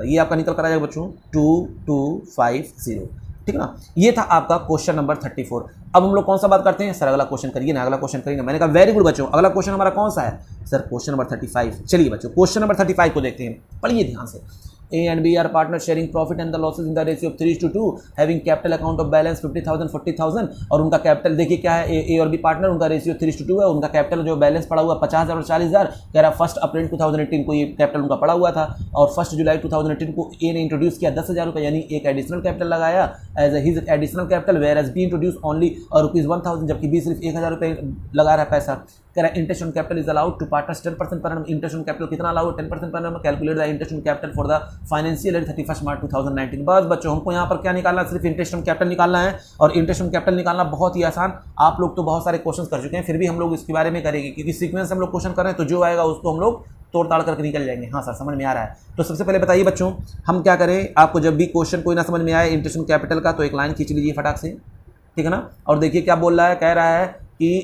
ये आपका निकल कर आ जाएगा बच्चों 2250। ठीक है ना। ये था आपका क्वेश्चन नंबर 34। अब हम लोग कौन सा बात करते हैं सर, अगला क्वेश्चन करिए ना, अगला क्वेश्चन करिए ना। मैंने कहा वेरी गुड बच्चों, अगला क्वेश्चन हमारा कौन सा है सर, क्वेश्चन नंबर 35। चलिए बच्चों क्वेश्चन नंबर 35 को देखते हैं, पढ़िए ध्यान से। A and B are partners sharing profit and the losses in the ratio of 3:2, having capital account of balance 50,000 40,000। और उनका कैपिटल देखिए क्या है, ए और बी पार्टनर, उनका रेशियो 3:2 है। उनका कैपिटल जो बैलेंस पड़ा हुआ 50,000 और 40,000, कह रहा 1 अप्रैल 2018 को ये कैपिटल उनका पड़ा हुआ था, और 1 जुलाई 2018 को ए ने इंट्रोड्यूस किया 10,000 रुपये, यानी एक एडिशनल कैपिटल लगाया as his additional capital, where as B introduce only ₹1,000, जबकि बी सिर्फ 1,000 रुपये लगा रहा है पैसा। कह रहा है interest on capital is allowed to partners 10% per annum. Interest on capital कितना allowed, 10% per annum. Calculate the interest on capital for the financial year 31 March 2019। बस बच्चों हमको यहाँ पर क्या निकालना है, सिर्फ इंटरेस्ट ऑन कैपिटल निकालना है। और इंटरेस्ट ऑन कैपिटल निकालना बहुत ही आसान, आप लोग तो बहुत सारे क्वेश्चन कर चुके हैं, फिर भी हम लोग इसके बारे में करेंगे, क्योंकि सीक्वेंस हम लोग क्वेश्चन कर रहे हैं, तो जो आएगा उसको हम लोग तोड़ ताड़ करके निकल जाएंगे। हाँ सर समझ में आ रहा है। तो सबसे पहले बताइए बच्चों हम क्या करें, आपको जब भी क्वेश्चन कोई ना समझ में आए इंटरेस्ट ऑन कैपिटल का, तो एक लाइन खींच लीजिए फटाक से, ठीक है ना। और देखिए क्या बोल रहा है, कह रहा है कि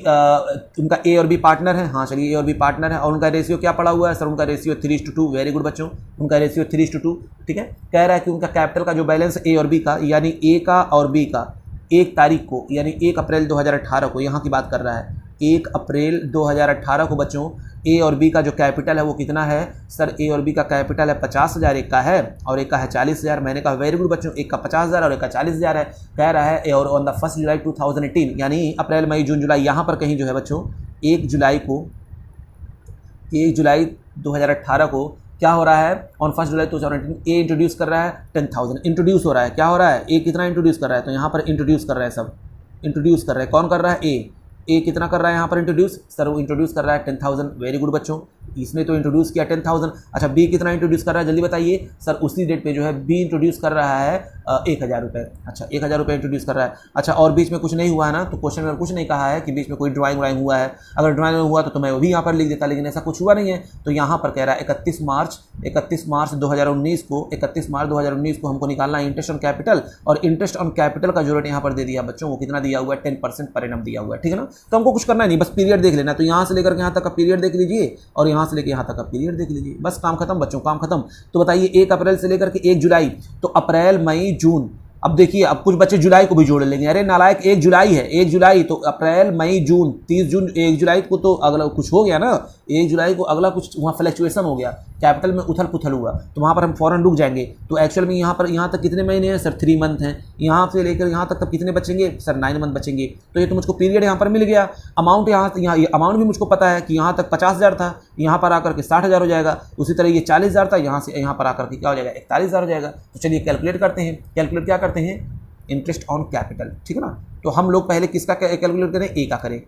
उनका ए और बी पार्टनर है। हाँ चलिए, ए और बी पार्टनर है, और उनका रेशियो क्या पड़ा हुआ है सर, उनका रेशियो 3:2। वेरी गुड बच्चों, उनका रेशियो 3:2। ठीक है, कह रहा है कि उनका कैपिटल का जो बैलेंस ए और बी का, यानी ए का और बी का 1 तारीख को, यानी 1 अप्रैल 2018 को, यहाँ की बात कर रहा है 1 अप्रैल 2018 को बच्चों ए और बी का जो कैपिटल है वो कितना है सर, ए और बी का कैपिटल है 50,000, एक का है और एक का है 40,000। मैंने कहा वेरी गुड बच्चों, एक का 50,000 और एक का 40,000 है। कह रहा है और ऑन द 1 जुलाई 2018, यानी अप्रैल मई जून जुलाई, यहाँ पर कहीं जो है बच्चों 1 जुलाई 2018 को क्या हो रहा है, ऑन 1 जुलाई 2018 ए इंट्रोड्यूस कर रहा है 10,000, इंट्रोड्यूस हो रहा है। क्या हो रहा है, ए कितना इंट्रोड्यूस कर रहा है, तो यहाँ पर इंट्रोड्यूस कर रहा है, सब इंट्रोड्यूस कर रहे हैं। कौन कर रहा है, ए कितना कर रहा है यहाँ पर इंट्रोड्यूस सर, वो इंट्रोड्यूस कर रहा है 10,000। वेरी गुड बच्चों, इसने तो इंट्रोड्यूस किया 10,000। अच्छा बी कितना इंट्रोड्यूस कर रहा है जल्दी बताइए सर, उसी डेट पे जो है बी इंट्रोड्यूस कर रहा है 1,000 रुपये। अच्छा 1,000 रुपये इंट्रोड्यूस कर रहा है। अच्छा और बीच में कुछ नहीं हुआ है ना, तो क्वेश्चन में कुछ नहीं कहा है कि बीच में कोई ड्राइंग व्राइंग हुआ है। अगर ड्राइंग हुआ तो मैं वो भी यहाँ पर लिख देता, लेकिन ऐसा कुछ हुआ नहीं है। तो यहाँ पर कह रहा है 31 मार्च 2019 को हमको निकालना है इंटरेस्ट ऑन कैपिटल, और इंटरेस्ट ऑन कैपिटल का जो रेट यहाँ पर दे दिया बच्चों, वो कितना दिया हुआ है, 10% पर एनम दिया हुआ है। ठीक है ना। तो हमको कुछ करना नहीं, बस पीरियड देख लेना। तो यहाँ से लेकर के यहाँ तक का पीरियड देख लीजिए, और यहाँ से लेकर यहाँ तक का पीरियड देख लीजिए, बस काम खत्म बच्चों, काम खत्म। तो बताइए 1 अप्रैल से लेकर के 1 जुलाई, तो अप्रैल मई जून। अब देखिए अब कुछ बच्चे जुलाई को भी जोड़ लेंगे, अरे नालायक 1 जुलाई है, 1 जुलाई तो अप्रैल मई जून 30 जून, 1 जुलाई को तो अगला कुछ हो गया ना, 1 जुलाई को अगला कुछ वहाँ फ्लक्चुएशन हो गया, कैपिटल में उथल पुथल हुआ, तो वहाँ पर हम फौरन रुक जाएंगे। तो एक्चुअल में यहाँ तक कितने महीने हैं सर, 3 मंथ हैं। यहाँ से लेकर यहाँ तक तब कितने बचेंगे सर, 9 मंथ बचेंगे। तो ये तो मुझको पीरियड यहाँ पर मिल गया। अमाउंट यहाँ अमाउंट भी मुझको पता है कि यहाँ तक 50,000 था, यहाँ पर आकर के 60,000 हो जाएगा। उसी तरह ये 40,000 था, यहाँ से यहाँ पर आकर के क्या हो जाएगा, 41,000 हो जाएगा। तो चलिए कैलकुलेट करते हैं। कैलकुलेट क्या करते हैं, इंटरेस्ट ऑन कैपिटल। ठीक है ना। तो हम लोग पहले किसका कैलकुलेट करें, ए का करें।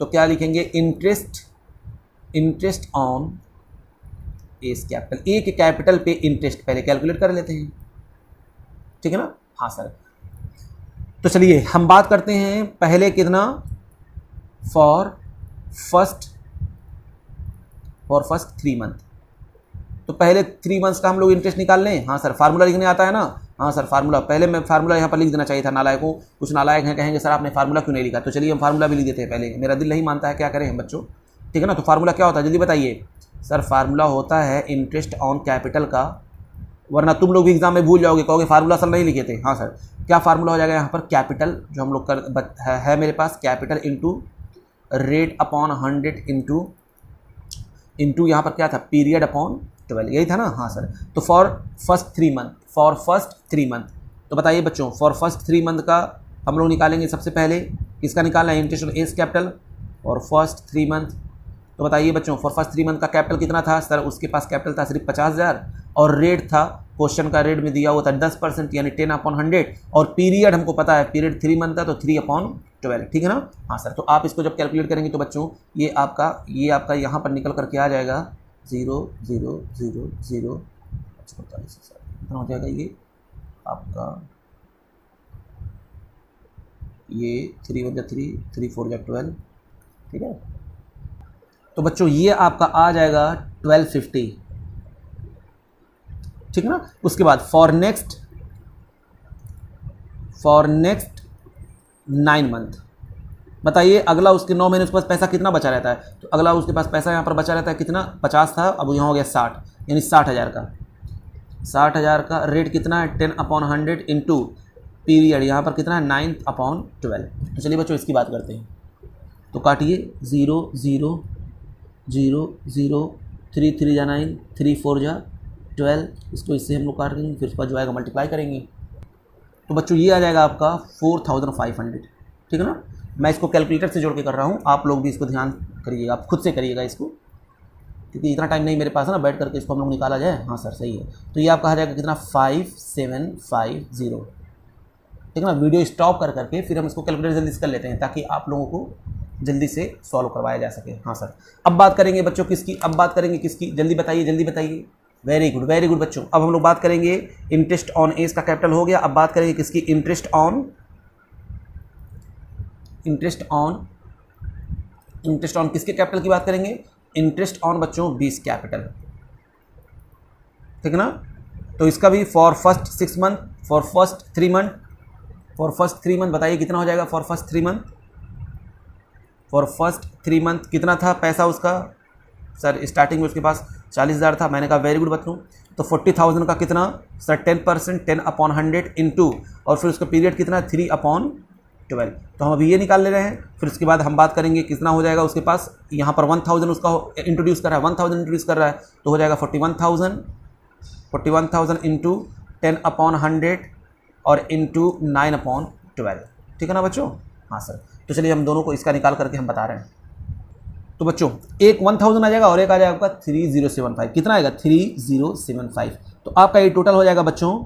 तो क्या लिखेंगे, इंटरेस्ट ऑन एस कैपिटल, ए के कैपिटल पे इंटरेस्ट पहले कैलकुलेट कर लेते हैं। ठीक है ना। हाँ सर। तो चलिए हम बात करते हैं पहले कितना, फॉर फर्स्ट 3 मंथ। तो पहले 3 मंथ्स का हम लोग इंटरेस्ट निकाल लें। हाँ सर, फार्मूला लिखने आता है ना? हाँ सर, फार्मूला पहले मैं फार्मूला यहाँ पर लिख देना चाहिए था। नालायकों, कुछ नालायक हैं, कहेंगे सर आपने फार्मूला क्यों नहीं लिखा? तो चलिए हम फार्मूला भी लिख देते हैं पहले, मेरा दिल नहीं मानता है, क्या करें हम बच्चों, ठीक है ना। तो फार्मूला क्या होता है जल्दी बताइए। सर फार्मूला होता है इंटरेस्ट ऑन कैपिटल का, वरना तुम लोग भी एग्जाम में भूल जाओगे, कहोगे फार्मूला सर नहीं लिखे थे। हाँ सर, क्या फार्मूला हो जाएगा यहाँ पर? कैपिटल जो हम लोग कर है मेरे पास, capital into rate upon 100 into यहाँ पर क्या था? पीरियड अपॉन 12, यही था ना? हाँ सर, तो फॉर फर्स्ट 3 मंथ, तो बताइए बच्चों, फॉर फर्स्ट 3 मंथ का हम लोग निकालेंगे। सबसे पहले किसका निकालना है? इंटरेस्ट ऑन एज कैपिटल और फर्स्ट 3 मंथ। तो बताइए बच्चों, फॉर फर्स्ट 3 मंथ का कैपिटल कितना था? सर उसके पास कैपिटल था सिर्फ 50,000 और रेट था, क्वेश्चन का रेट में दिया हुआ था 10% यानी 10/100 और पीरियड हमको पता है पीरियड 3 मंथ था तो 3/12, ठीक है ना? हाँ सर, तो आप इसको जब कैलकुलेट करेंगे तो बच्चों ये आपका यहाँ पर निकल करके आ जाएगा 0,0,0,0 कितना हो जाएगा ये आपका, ये 3 × 3, 3 × 4 = 12, ठीक है। तो बच्चों ये आपका आ जाएगा 1250, ठीक है ना। उसके बाद फॉर नेक्स्ट 9 मंथ, बताइए अगला उसके 9 महीने उसके पास पैसा कितना बचा रहता है? तो अगला उसके पास पैसा यहाँ पर बचा रहता है कितना? 50 था, अब यहाँ हो गया 60, यानी 60,000 का रेट कितना है? 10/100 इंटू पीरियड यहाँ पर कितना है? 9/12। तो चलिए बच्चों इसकी बात करते हैं, तो काटिए 0 0 0 0 3 3 जा 9, 3 4 जा 12, इसको इससे हम लोग काट देंगे, फिर उसका जो आएगा मल्टीप्लाई करेंगे। तो बच्चों ये आ जाएगा आपका 4,500, ठीक है ना। मैं इसको कैलकुलेटर से जोड़ के कर रहा हूँ, आप लोग भी इसको ध्यान करिएगा, आप खुद से करिएगा इसको, क्योंकि इतना टाइम नहीं मेरे पास है ना बैठ करके इसको हम लोग निकाला जाए। हाँ सर सही है, तो ये आपका आ जाएगा कितना? 5750, ठीक है ना। वीडियो स्टॉप कर करके फिर हम इसको कैलकुलेटर जल्दी से कर लेते हैं ताकि आप लोगों को जल्दी से सॉल्व करवाया जा सके। हाँ सर, अब बात करेंगे बच्चों किसकी? अब बात करेंगे किसकी? जल्दी बताइए। वेरी गुड बच्चों। अब हम लोग बात करेंगे इंटरेस्ट ऑन एज का कैपिटल हो गया, अब बात करेंगे किसकी? इंटरेस्ट ऑन किसके कैपिटल की बात करेंगे? इंटरेस्ट ऑन बच्चों 20 कैपिटल, ठीक है ना। तो इसका भी for first 6 month, for first 3 month बताइए कितना हो जाएगा? फॉर फर्स्ट 3 मंथ कितना था पैसा उसका? सर स्टार्टिंग में उसके पास 40,000 था, मैंने कहा वेरी गुड बच्चों, तो 40,000 का कितना? सर 10%, 10/100 इंटू और फिर उसका पीरियड कितना? 3/12। तो हम अभी ये निकाल ले रहे हैं, फिर उसके बाद हम बात करेंगे कितना हो जाएगा उसके पास। यहाँ पर 1000 उसका इंट्रोड्यूस कर रहा है, 1000 इंट्रोड्यूस कर रहा है, तो हो जाएगा 41,000 इंटू 10/100 और इंटू 9/12, ठीक है ना बच्चों। हाँ सर, तो चलिए हम दोनों को इसका निकाल करके हम बता रहे हैं। तो बच्चों एक 1000 आ जाएगा और एक आ जाएगा आपका 3075, कितना आएगा? 3075। तो आपका ये टोटल हो जाएगा बच्चों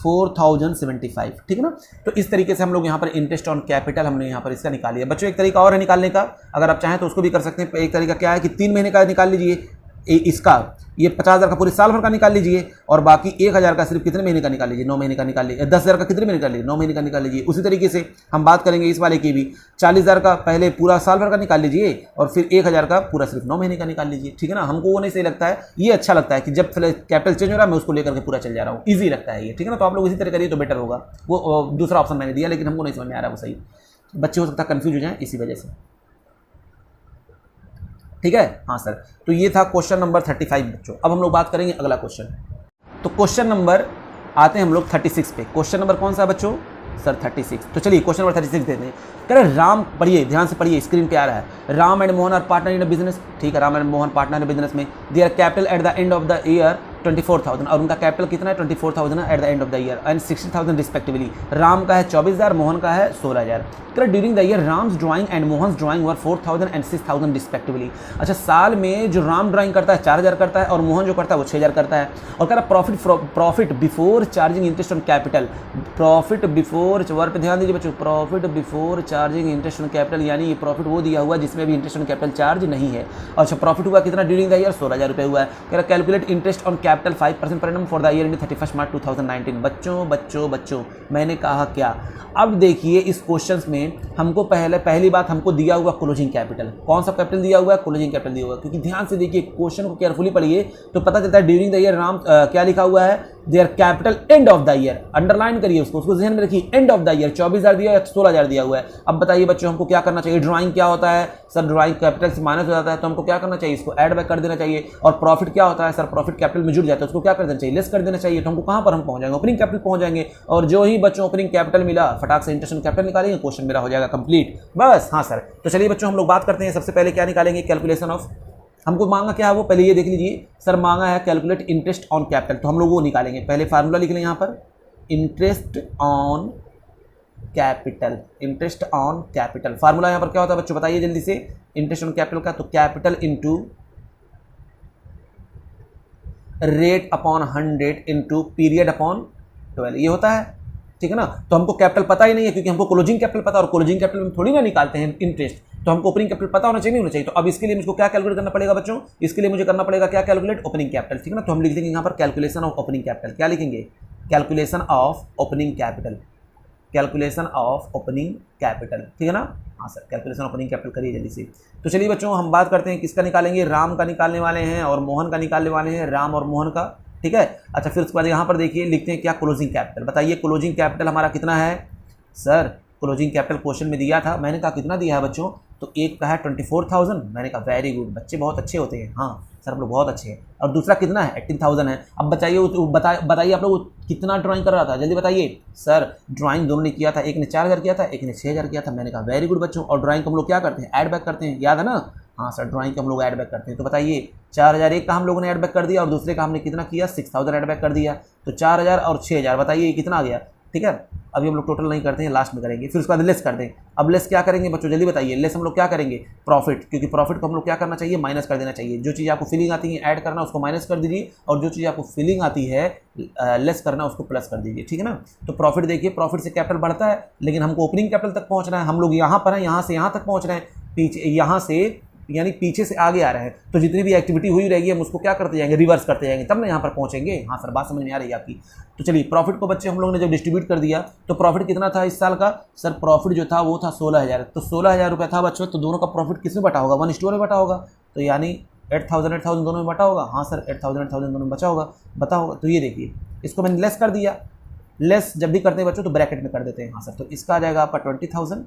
4075, ठीक है ना। तो इस तरीके से हम लोग यहाँ पर इंटरेस्ट ऑन कैपिटल हमने यहाँ पर इसका निकाल लिया। बच्चों एक तरीका और है निकालने का, अगर आप चाहें तो उसको भी कर सकते हैं। एक तरीका क्या है कि 3 महीने का निकाल लीजिए, इसका ये 50,000 का पूरे साल भर का निकाल लीजिए और बाकी 1,000 का सिर्फ कितने महीने का निकाल लीजिए? 9 महीने का निकाल लीजिए। 10,000 का कितने महीने का लीजिए? 9 महीने का निकाल लीजिए। उसी तरीके से हम बात करेंगे इस वाले की भी, 40,000 का पहले पूरा साल भर का निकाल लीजिए और फिर 1,000 का पूरा सिर्फ 9 महीने का निकाल लीजिए, ठीक है ना। हमको वो नहीं सही लगता है, ये अच्छा लगता है कि जब कैपिटल चेंज हो रहा है मैं उसको लेकर के पूरा चल जा रहा हूँ, ईजी लगता है ये, ठीक है ना। तो आप लोग इसी तरह करिए तो बेटर होगा। वो दूसरा ऑप्शन मैंने दिया लेकिन हमको नहीं समझ में आ रहा वो सही, बच्चे हो सकता है कन्फ्यूज हो जाए इसी वजह से, ठीक है। हाँ सर, तो ये था क्वेश्चन नंबर 35 बच्चों। अब हम लोग बात करेंगे अगला क्वेश्चन। तो क्वेश्चन नंबर आते हैं हम लोग 36 पे। क्वेश्चन नंबर कौन सा बच्चों? सर 36। तो चलिए क्वेश्चन नंबर 36 देते हैं। कह रहे राम, पढ़िए ध्यान से पढ़िए, स्क्रीन पे आ रहा है। Ram and Mohan are partner in a business, ठीक है। Ram and Mohan partner in business में, their capital at the end of the year 24,000 और उनका कैपिटल कितना है? 24,000 at the end of the year and 60,000 respectively. Ram का है 24,000, मोहन का है 16,000। During the year Ram's drawing and Mohan drawing were 4,000 and 6,000 respectively. अच्छा, साल में जो राम ड्राइंग करता है 4,000 करता है और मोहन जो करता है वो 6,000 करता है। और कह रहा profit before charging interest on capital, profit before, word पे ध्यान दीजिए बच्चों, profit before charging interest on capital, यानी ये प्रॉफिट वो दिया हुआ जिसमें भी इंटरेस्ट ऑन कैपिटल चार्ज नहीं है। अच्छा, प्रॉफिट हुआ कितना ड्यूरिंग द ईयर? 16,000 रुपये हुआ है। कह रहा calculate interest on capital 5% per annum for the year 31 March 2019। बच्चों मैंने कहा क्या? अब देखिए इस क्वेश्चन में हमको पहली बात हमको दिया हुआ क्लोजिंग कैपिटल। कौन सा कैपिटल दिया हुआ है? क्लोजिंग कैपिटल दिया हुआ है। क्योंकि ध्यान से देखिए क्वेश्चन को केयरफुली पढ़िए तो पता चलता है ड्यूरिंग द ईयर क्या लिखा हुआ है, their capital and of the year. Underline करिए उसको ध्यान में रखिए, एंड ऑफ द ईयर 24,000 दिया है, 16,000 दिया हुआ है। अब बताइए बच्चों हमको क्या करना चाहिए? ड्राइंग क्या होता है सर? ड्राइंग कैपिटल से माइनस हो जाता है, तो हमको क्या करना चाहिए? इसको ऐड बैक कर देना चाहिए। और प्रॉफिट क्या होता है सर? प्रॉफिट कैपिटल में जुड़ जाता है, उसको क्या कर देना चाहिए? लेस कर देना चाहिए। तो हमको कहां पर हम पहुंच जाएंगे? ओपनिंग कैपिटल पहुंच जाएंगे। और जो ही बच्चों ओपनिंग कैपिटल मिला फटाक से इंटरेस्ट कैपिटल निकालेंगे, क्वेश्चन मेरा हो जाएगा कंप्लीट। बस हाँ सर। तो चलिए बच्चों हम लोग बात करते हैं। सबसे पहले क्या निकालेंगे? कैलकुलेशन ऑफ, हमको मांगा क्या है वो पहले ये देख लीजिए सर। मांगा है कैलकुलेट इंटरेस्ट ऑन कैपिटल, तो हम लोग वो निकालेंगे। पहले फार्मूला लिख लें यहाँ पर, interest on capital. Interest on capital formula यहाँ पर क्या होता है बच्चों बताइए जल्दी से? इंटरेस्ट ऑन कैपिटल का तो capital into rate upon 100 into period upon 12 ये होता है, ठीक है ना। तो हमको कैपिटल पता ही नहीं है क्योंकि हमको क्लोजिंग कैपिटल पता है, और क्लोजिंग कैपिटल में थोड़ी ना निकालते हैं इंटरेस्ट। तो हमको ओपनिंग कैपिटल पता होना चाहिए, नहीं होना चाहिए। तो अब इसके लिए मुझको क्या कैलकुलेट करना पड़ेगा बच्चों? इसके लिए मुझे करना पड़ेगा क्या? कैलकुलेट ओपनिंग कैपिटल, ठीक है ना। तो हम लिख देंगे यहाँ पर कैलकुलेशन ऑफ ओपनिंग कैपिटल। क्या लिखेंगे? Calculation of opening capital. Calculation of opening capital, ठीक है ना। हाँ सर, कैलकुलेशन ओपनिंग कैपिटल करिए जल्दी से। तो चलिए बच्चों हम बात करते हैं किसका निकालेंगे? राम का निकालने वाले हैं और मोहन का निकालने वाले हैं, राम और मोहन का, ठीक है। अच्छा फिर उसके बाद यहाँ पर देखिए लिखते हैं क्या? Closing capital. बताइए क्लोजिंग कैपिटल हमारा कितना है सर? क्लोजिंग कैपिटल क्वेश्चन में दिया था, मैंने कहा कितना दिया है बच्चों? तो एक का है 24,000, मैंने कहा वेरी गुड, बच्चे बहुत अच्छे होते हैं। हाँ सर आप लोग बहुत अच्छे हैं। और दूसरा कितना है? 18,000 है। अब बताइए आप लोग कितना ड्राइंग कर रहा था, जल्दी बताइए। सर ड्राइंग दोनों ने किया था, एक ने 4,000 किया था, एक ने 6,000 किया था। मैंने कहा वेरी गुड बच्चों। और ड्राइंग को हम लोग क्या करते हैं? ऐड बैक करते हैं, याद है ना। हाँ सर ड्राइंग का हम लोग ऐड बैक करते हैं। तो बताइए 4,000 एक का हम लोगों ने ऐड बैक कर दिया और दूसरे का हमने कितना किया? 6,000 ऐड बैक कर दिया। तो 4,000 और 6,000 बताइए ये कितना आ गया? ठीक है, अभी हम लोग टोटल नहीं करते हैं, लास्ट में करेंगे। फिर उसके बाद लेस कर दें। अब लेस क्या करेंगे बच्चों जल्दी बताइए? लेस हम लोग क्या करेंगे? प्रॉफिट, क्योंकि प्रॉफिट को हम लोग क्या करना चाहिए? माइनस कर देना चाहिए। जो चीज़ आपको फीलिंग आती है ऐड करना उसको माइनस कर दीजिए, और जो चीज़ आपको फीलिंग आती है लेस करना उसको प्लस कर दीजिए, ठीक है ना। तो प्रॉफिट देखिए, प्रॉफिट से कैपिटल बढ़ता है, लेकिन हमको ओपनिंग कैपिटल तक पहुँचना है। हम लोग यहाँ पर हैं, यहाँ से यहाँ तक पहुँच रहे हैं, पीछे यहाँ से यानी पीछे से आगे आ रहे हैं। तो जितनी भी एक्टिविटी हुई रहेगी हम उसको क्या करते जाएंगे? रिवर्स करते जाएंगे, तब ना यहाँ पर पहुँचेंगे। हाँ सर बात समझ में आ रही है आपकी। तो चलिए प्रॉफिट को बच्चे हम लोग ने जब डिस्ट्रीब्यूट कर दिया तो प्रॉफिट कितना था इस साल का? सर प्रॉफिट जो था वो था 16,000। तो 16,000 रुपये था बच्चों। तो दोनों का प्रॉफिट किस में बटा होगा? 1:1 में बटा होगा। तो यानी 8,000 दोनों में बटा होगा। हाँ सर 8,000 दोनों में बचा होगा, बता होगा। तो ये देखिए इसको मैंने लेस कर दिया। लेस जब भी करते हैं बच्चों तो ब्रैकेट में कर देते हैं। हाँ सर, तो इसका आ जाएगा आपका 20,000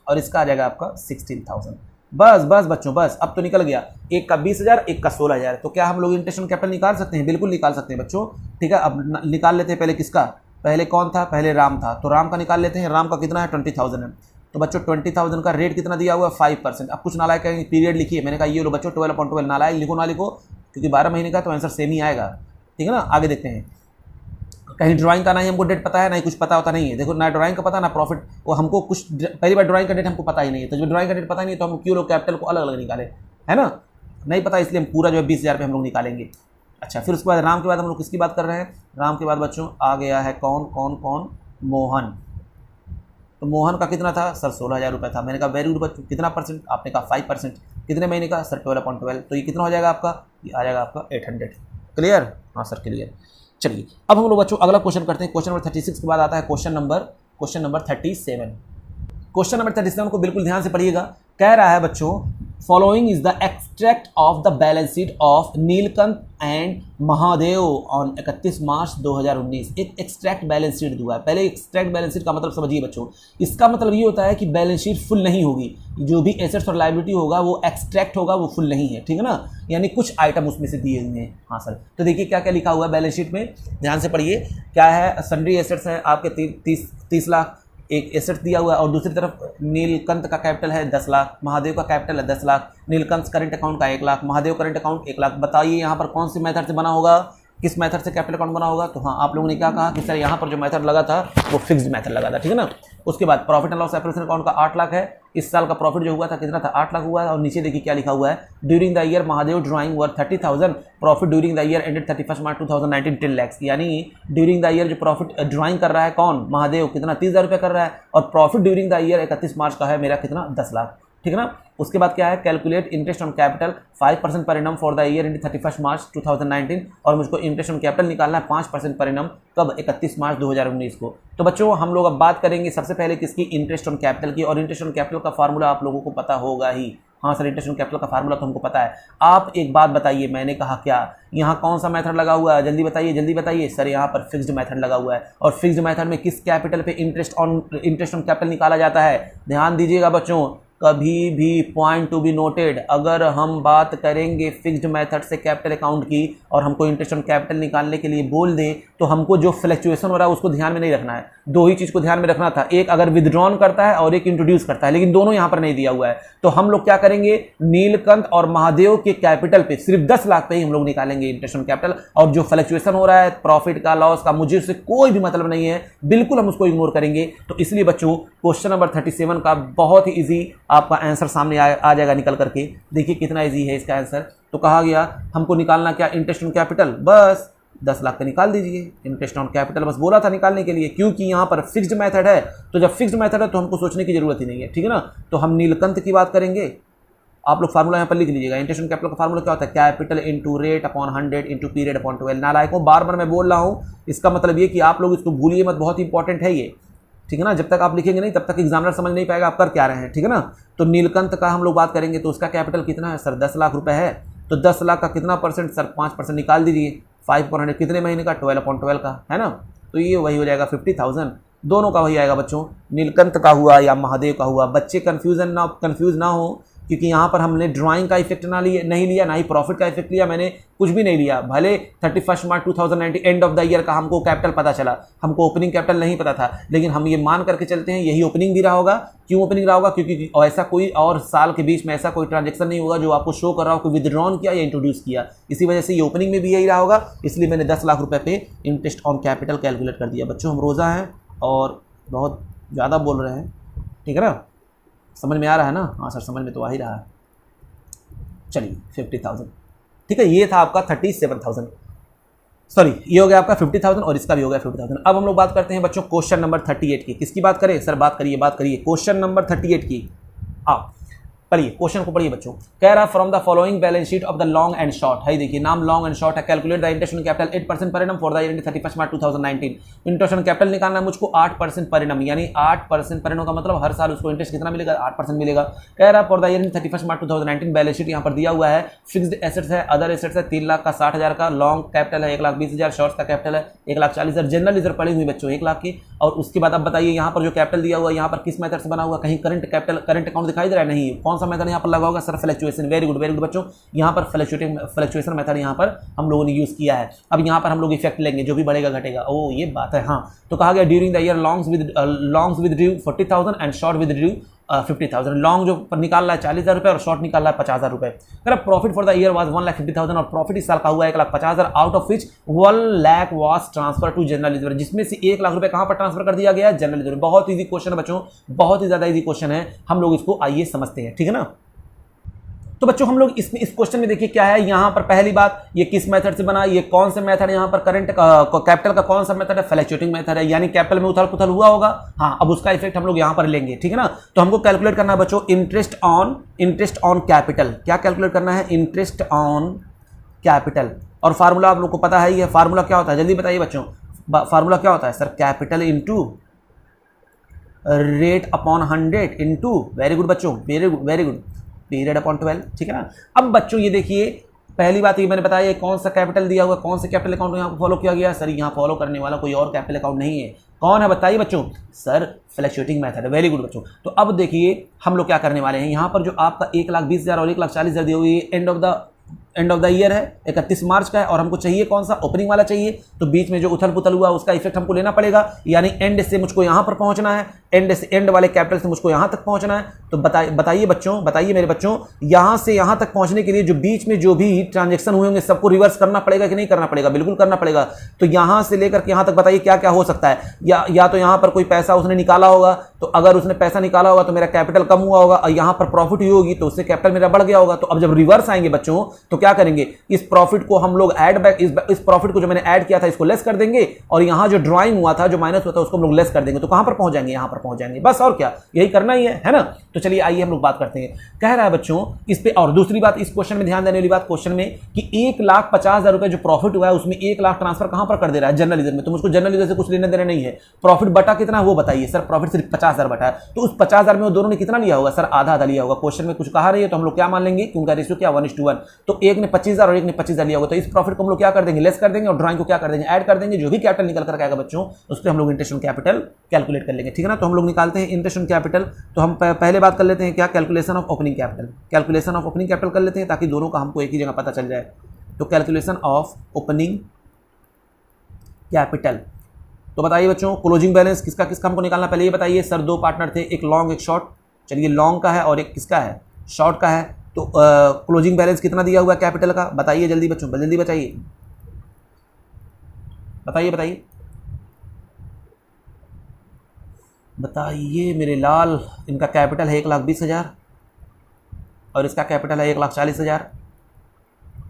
और इसका आ जाएगा आपका 16,000। बस बस बच्चों बस, अब तो निकल गया। एक का 20,000 एक का 16,000। तो क्या हम लोग इंटरेस्ट ऑन कैपिटल निकाल सकते हैं? बिल्कुल निकाल सकते हैं बच्चों, ठीक है। अब निकाल लेते हैं पहले किसका? पहले कौन था? पहले राम था, तो राम का निकाल लेते हैं। राम का कितना है? 20,000 है। तो बच्चों 20,000 का रेट कितना दिया हुआ है? 5%। अब कुछ नालायक कहेंगे पीरियड लिखिए, मैंने कहा ये लो बच्चों 12/12। नालायक लिखो ना लिखो, क्योंकि 12 महीने का तो आंसर सेम ही आएगा, ठीक है ना। आगे देखते हैं। कहीं ड्राइंग का ना ही हमको डेट पता है, ना ही कुछ पता होता नहीं है। देखो ना ड्राइंग का पता ना प्रॉफिट, वो हमको कुछ पहली बार ड्राइंग का डेट हमको पता ही नहीं है। तो जब ड्राइंग का डेट पता नहीं है तो हम क्यों लोग कैपिटल को अलग अलग निकाले, है ना। नहीं पता इसलिए हम पूरा जो है 20,000 पे हम लोग निकालेंगे। अच्छा फिर उसके बाद राम के बाद हम लोग किसकी बात कर रहे हैं? राम के बाद बच्चों आ गया है कौन कौन कौन? मोहन। तो मोहन का कितना था? सर 16,000 रुपये था। मैंने कहा वेरी गुड बच्चों। कितना परसेंट? आपने कहा 5%। कितने महीने का? सर 12/12। तो ये कितना हो जाएगा आपका? ये आ जाएगा आपका 800। क्लियर? हाँ सर क्लियर। चलिए अब हम लोग बच्चों अगला क्वेश्चन करते हैं। क्वेश्चन नंबर 36 के बाद आता है क्वेश्चन नंबर 37। क्वेश्चन नंबर 37 को बिल्कुल ध्यान से पढ़िएगा। कह रहा है बच्चों following is the extract of the balance sheet of Neelkanth and Mahadev on 31 March 2019। एक एक्सट्रैक्ट बैलेंस शीट दिया है। पहले एक्सट्रैक्ट बैलेंस शीट का मतलब समझिए बच्चों। इसका मतलब ये होता है कि बैलेंस शीट फुल नहीं होगी, जो भी एसेट्स और लायबिलिटी होगा वो एक्सट्रैक्ट होगा, वो फुल नहीं है, ठीक है ना। यानी कुछ आइटम उसमें से दिए हुए हैं। हाँ सर, तो देखिए क्या क्या लिखा हुआ है बैलेंस शीट में, ध्यान से पढ़िए। क्या है? सन्ड्री एसेट्स हैं आपके 30 लाख, एक एसेट दिया हुआ है। और दूसरी तरफ नीलकंठ का कैपिटल है 10 लाख, महादेव का कैपिटल है 10 लाख, नीलकंठ करंट अकाउंट का 1 लाख, महादेव करंट अकाउंट 1 लाख। बताइए यहाँ पर कौन सी मेथड से बना होगा? किस मेथड से कैपिटल अकाउंट बना होगा? तो हाँ आप लोगों ने क्या कहा कि सर यहाँ पर जो मेथड लगा था वो फिक्स्ड मेथड लगा था, ठीक है ना। उसके बाद profit and loss operation account का 8 लाख है। इस साल का प्रॉफिट जो हुआ था कितना था? 8 लाख हुआ है। और नीचे देखिए क्या लिखा हुआ है? During the year Mahadev drawing worth 30,000, profit during the year ended 31 March 2019 10 lakh. यानी ड्यूरिंग द ईयर जो प्रॉफिट ड्राइंग कर रहा है कौन? महादेव, कितना? 30,000 रुपये कर रहा है। और प्रॉफिट ड्यूरिंग द ईयर 31 मार्च का है मेरा कितना? 10 लाख। ठीक है ना। उसके बाद क्या है, calculate interest on capital 5% per annum for the year and 31 March 2019, और मुझको इंटरेस्ट ऑन कैपिटल निकालना है 5% पर एनम कब, 31 मार्च 2019 को। तो बच्चों हम लोग अब बात करेंगे सबसे पहले किसकी, इंटरेस्ट ऑन कैपिटल की। और इंटरेस्ट ऑन कैपिटल का फार्मूला आप लोगों को पता होगा ही। हाँ सर, इंटरेस्ट ऑन कैपिटल का फार्मूला तो हमको पता है। आप एक बात बताइए, मैंने कहा क्या, यहाँ कौन सा मेथड लगा हुआ है, जल्दी बताइए जल्दी बताइए। सर यहाँ पर फिक्स्ड मेथड लगा हुआ है, और फिक्स्ड मेथड में किस कैपिटल पे इंटरेस्ट ऑन कैपिटल निकाला जाता है। ध्यान दीजिएगा बच्चों, कभी भी पॉइंट टू बी नोटेड, अगर हम बात करेंगे फिक्स्ड मेथड से कैपिटल अकाउंट की और हमको इंटरेस्ट ऑन कैपिटल निकालने के लिए बोल दे, तो हमको जो फ्लक्चुएशन हो रहा है उसको ध्यान में नहीं रखना है। दो ही चीज़ को ध्यान में रखना था, एक अगर विदड्रॉन करता है और एक इंट्रोड्यूस करता है, लेकिन दोनों यहाँ पर नहीं दिया हुआ है। तो हम लोग क्या करेंगे, नीलकंठ और महादेव के कैपिटल पे सिर्फ 10 लाख पे ही हम लोग निकालेंगे इंटरेस्ट ऑन कैपिटल, और जो फ्लक्चुएशन हो रहा है प्रॉफिट का लॉस का मुझे उससे कोई भी मतलब नहीं है, बिल्कुल हम उसको इग्नोर करेंगे। तो इसलिए बच्चों क्वेश्चन नंबर 37 का बहुत ही ईजी आपका आंसर सामने आ जाएगा निकल करके। देखिए कितना ईजी है इसका आंसर। तो कहा गया हमको निकालना क्या, इंटरेस्ट ऑन कैपिटल, बस 10 लाख का निकाल दीजिए इंटरेस्ट ऑन कैपिटल, बस बोला था निकालने के लिए, क्योंकि यहाँ पर फिक्स्ड मेथड है। तो जब फिक्स्ड मेथड है तो हमको सोचने की जरूरत ही नहीं है, ठीक है ना। तो हम नीलकंठ की बात करेंगे। आप लोग फार्मूला यहाँ पर लिख लीजिएगा, इंटरेस्ट ऑन कैपिटल का फार्मूला क्या होता है, capital into rate upon 100 into period upon 12। नालायकों बार बार मैं बोल रहा हूँ, इसका मतलब ये कि आप लोग इसको भूलिए मत, बहुत इंपॉर्टेंट है ये, ठीक है ना। जब तक आप लिखेंगे नहीं तब तक एग्जामिनर समझ नहीं पाएगा आप कर क्या रहे हैं, ठीक है ना। तो नीलकंठ का हम लोग बात करेंगे, तो उसका कैपिटल कितना है सर, 10 लाख रुपए है। तो 10 लाख का कितना परसेंट सर, 5% निकाल दीजिए। 5/100 कितने महीने का, 12/12 का, है ना। तो ये वही हो जाएगा 50,000, दोनों का वही आएगा बच्चों, नीलकंठ का हुआ या महादेव का हुआ। बच्चे कंफ्यूज ना हो, क्योंकि यहाँ पर हमने ड्राइंग का इफेक्ट नहीं लिया, ना ही प्रॉफिट का इफेक्ट लिया, मैंने कुछ भी नहीं लिया। भले 31 March 2019 and of the year का हमको कैपिटल पता चला, हमको ओपनिंग कैपिटल नहीं पता था, लेकिन हम ये मान करके चलते हैं यही ओपनिंग भी रहा होगा। क्यों ओपनिंग रहा होगा, क्योंकि ऐसा कोई और साल के बीच में ऐसा कोई ट्रांजेक्शन नहीं होगा जो आपको शो कर रहा हो कि विदड्रॉन किया या इंट्रोड्यूस किया, इसी वजह से ये ओपनिंग में भी यही रहा होगा। इसलिए मैंने 10 लाख रुपये पे इंटरेस्ट ऑन कैपिटल कैलकुलेट कर दिया। बच्चों हम रोज़ा हैं और बहुत ज़्यादा बोल रहे हैं, ठीक है ना, समझ में आ रहा है ना। हाँ सर समझ में तो आ ही रहा है। चलिए 50,000, ठीक है, ये था आपका 37,000, सॉरी ये हो गया आपका 50,000 और इसका भी हो गया 50,000। अब हम लोग बात करते हैं बच्चों क्वेश्चन नंबर 38 की। किसकी बात करें सर, बात करिए क्वेश्चन नंबर 38 की। आप पढ़िए, क्वेश्चन को पढ़िए बच्चों। कह रहा from the following balance sheet of the long and short, है देखिए नाम लॉन्ग एंड शॉर्ट है। Calculate the interest on capital 8% पर annum for the year and 31 March 2019। Interest on capital निकालना है मुझको 8% पर एनम, यानी 8% पर एनम का मतलब हर साल उसको इंटरेस्ट कितना मिलेगा, 8% मिलेगा। कह रहा for the year and 31 March 2019 balance sheet यहाँ पर दिया हुआ है। फिक्स्ड एसेट्स है, अदर एसेट्स है 3 लाख का 60,000 का, लॉन्ग कैपिटल है 1,20,000, शॉर्ट का कैपिटल है 1,40,000, जनरल रिजर्व पड़ी हुई बच्चों 1 लाख की। और उसके बाद अब बताइए यहाँ पर जो कैपिटल दिया हुआ है यहाँ पर किस मेथड से बना हुआ, कहीं करंट कैपिटल करंट अकाउंट दिखाई दे रहा है, नहीं। कौन सा मेथड यहाँ पर लगा होगा सर, फ्लक्चुएशन। वेरी गुड बच्चों, यहाँ पर फ्लक्चुएशन मेथड यहाँ पर हम लोगों ने यूज किया है। अब यहाँ पर हम लोग इफेक्ट लेंगे, जो भी बढ़ेगा घटेगा, ओ ये बात है। हाँ तो कहा गया during the year longs with due 40,000 and short with due 50,000। Long जो निकाल रहा है 40,000 रुपये और शॉर्ट निकाल रहा है 50,000 रुपये। अगर profit for the year was 1,50,000 और प्रॉफिट इस साल का हुआ 1,50,000, out of which 1 lakh was transfer to general reserve, जिसमें से 1 लाख रुपये कहाँ पर ट्रांसफर कर दिया गया, जनरल रिजर्व। बहुत ईजी क्वेश्चन है बच्चों, बहुत ही ज्यादा ईजी क्वेश्चन है, हम लोग इसको आइए समझते हैं, ठीक है ना। तो बच्चों हम लोग इस क्वेश्चन में देखिए क्या है। यहाँ पर पहली बात, ये किस मेथड से बना, ये कौन सा मेथड है, यहाँ पर करंट कैपिटल का कौन सा मेथड है, फ्लक्चुएटिंग मेथड है, यानी कैपिटल में उथल पुथल हुआ होगा। हाँ अब उसका इफेक्ट हम लोग यहाँ पर लेंगे, ठीक है ना। तो हमको कैलकुलेट करना है बच्चों इंटरेस्ट ऑन कैपिटल। क्या कैलकुलेट करना है, इंटरेस्ट ऑन कैपिटल। और फार्मूला आप लोग को पता है ही है, फार्मूला क्या होता है जल्दी बताइए बच्चों, फार्मूला क्या होता है sir, capital into rate upon 100 into, very good बच्चों, वेरी गुड, पीरियड अपॉन 12, ठीक है ना। अब बच्चों ये देखिए पहली बात ये मैंने बताया कौन सा कैपिटल दिया हुआ, कौन से कैपिटल अकाउंट यहाँ फॉलो किया गया। सर यहाँ फॉलो करने वाला कोई और कैपिटल अकाउंट नहीं है, कौन है बताइए बच्चों, सर फ्लक्चुएटिंग मेथड है। वेरी गुड बच्चों। तो अब देखिए हम लोग क्या करने वाले हैं, यहाँ पर जो आपका 1,20,000 और 1,40,000 दी हुई एंड ऑफ द ईयर है, 31 मार्च का है, और हमको चाहिए कौन सा, ओपनिंग वाला चाहिए। तो बीच में जो उथल पुथल हुआ उसका इफेक्ट हमको लेना पड़ेगा, यानी एंड से मुझको यहाँ पर पहुँचना है, एंड वाले कैपिटल से मुझको यहाँ तक पहुँचना है। तो बताइए बच्चों, बताइए मेरे बच्चों, यहाँ से यहाँ तक पहुँचने के लिए जो बीच में जो भी ट्रांजेक्शन हुए होंगे सबको रिवर्स करना पड़ेगा कि नहीं करना पड़ेगा, बिल्कुल करना पड़ेगा। तो यहाँ से लेकर के यहाँ तक बताइए क्या क्या हो सकता है। या तो यहाँ पर कोई पैसा उसने निकाला होगा, तो अगर उसने पैसा निकाला होगा तो मेरा कैपिटल कम हुआ होगा, और यहाँ पर प्रॉफिट हुई होगी तो उससे कैपिटल मेरा बढ़ गया होगा। तो अब जब रिवर्स आएंगे बच्चों तो क्या करेंगे, इस प्रॉफिट को हम लोग ऐड बैक, इस प्रॉफिट को जो मैंने ऐड किया था इसको लेस कर देंगे, और यहाँ जो ड्राइंग हुआ था जो माइनस हुआ था उसको हम लोग लेस कर देंगे। तो कहां पर पहुंच जाएंगे, यहाँ पर पहुंच जाएंगे, बस और क्या, यही करना ही है ना। तो चलिए आइए हम लोग बात करते हैं। कह रहा है बच्चों इस पे, और दूसरी बात इस क्वेश्चन में ध्यान देने वाली बात क्वेश्चन में कि 1,50,000 रुपए जो प्रॉफिट हुआ है उसमें 1 लाख ट्रांसफर कहां पर कर दे रहा है, जनरल लीजर में। तो मुझको जनरल लीजर से कुछ लेना देना नहीं है। प्रॉफिट बटा कितना वो बताइए सर, प्रॉफिट सिर्फ 50,000 बटा है, तो उस 50,000 में वो दोनों ने कितना लिया होगा सर, आधा आधा लिया होगा। क्वेश्चन में कुछ कहा रही है तो हम लोग क्या मान लेंगे कि उनका रेशियो क्या 1:1, तो एक ने 25,000 और एक ने 25,000 लिया होगा, तो इस प्रॉफिट को हम लोग क्या कर देंगे, लेस कर देंगे और ड्राइंग को क्या कर देंगे, ऐड कर देंगे। जो भी कैपिटल निकल कर आएगा बच्चों उस पर हम लोग इंटरेस्ट ऑन कैपिटल कैलकुलेट कर लेंगे, ठीक है ना। तो हम लोग निकालते हैं इंटरेस्ट ऑन कैपिटल। तो हम पहले बात कर लेते हैं क्या, calculation of opening capital. Calculation of opening capital कर लेते हैं ताकि दोनों का हमको एक ही जगह पता चल जाए। तो कैलकुलेशन ऑफ ओपनिंग कैपिटल, तो बताइए बच्चों क्लोजिंग बैलेंस किसका किसका हमको निकालना, पहले ये बताइए सर। दो पार्टनर थे, एक लॉन्ग एक शॉर्ट, चलिए लॉन्ग का है और एक किसका है, शॉर्ट का है। तो क्लोजिंग बैलेंस कितना दिया हुआ है कैपिटल का, बताइए जल्दी बच्चों, जल्दी बताइए, बताइए बताइए बताइए मेरे लाल। इनका कैपिटल है 1,20,000 और इसका कैपिटल है 1,40,000,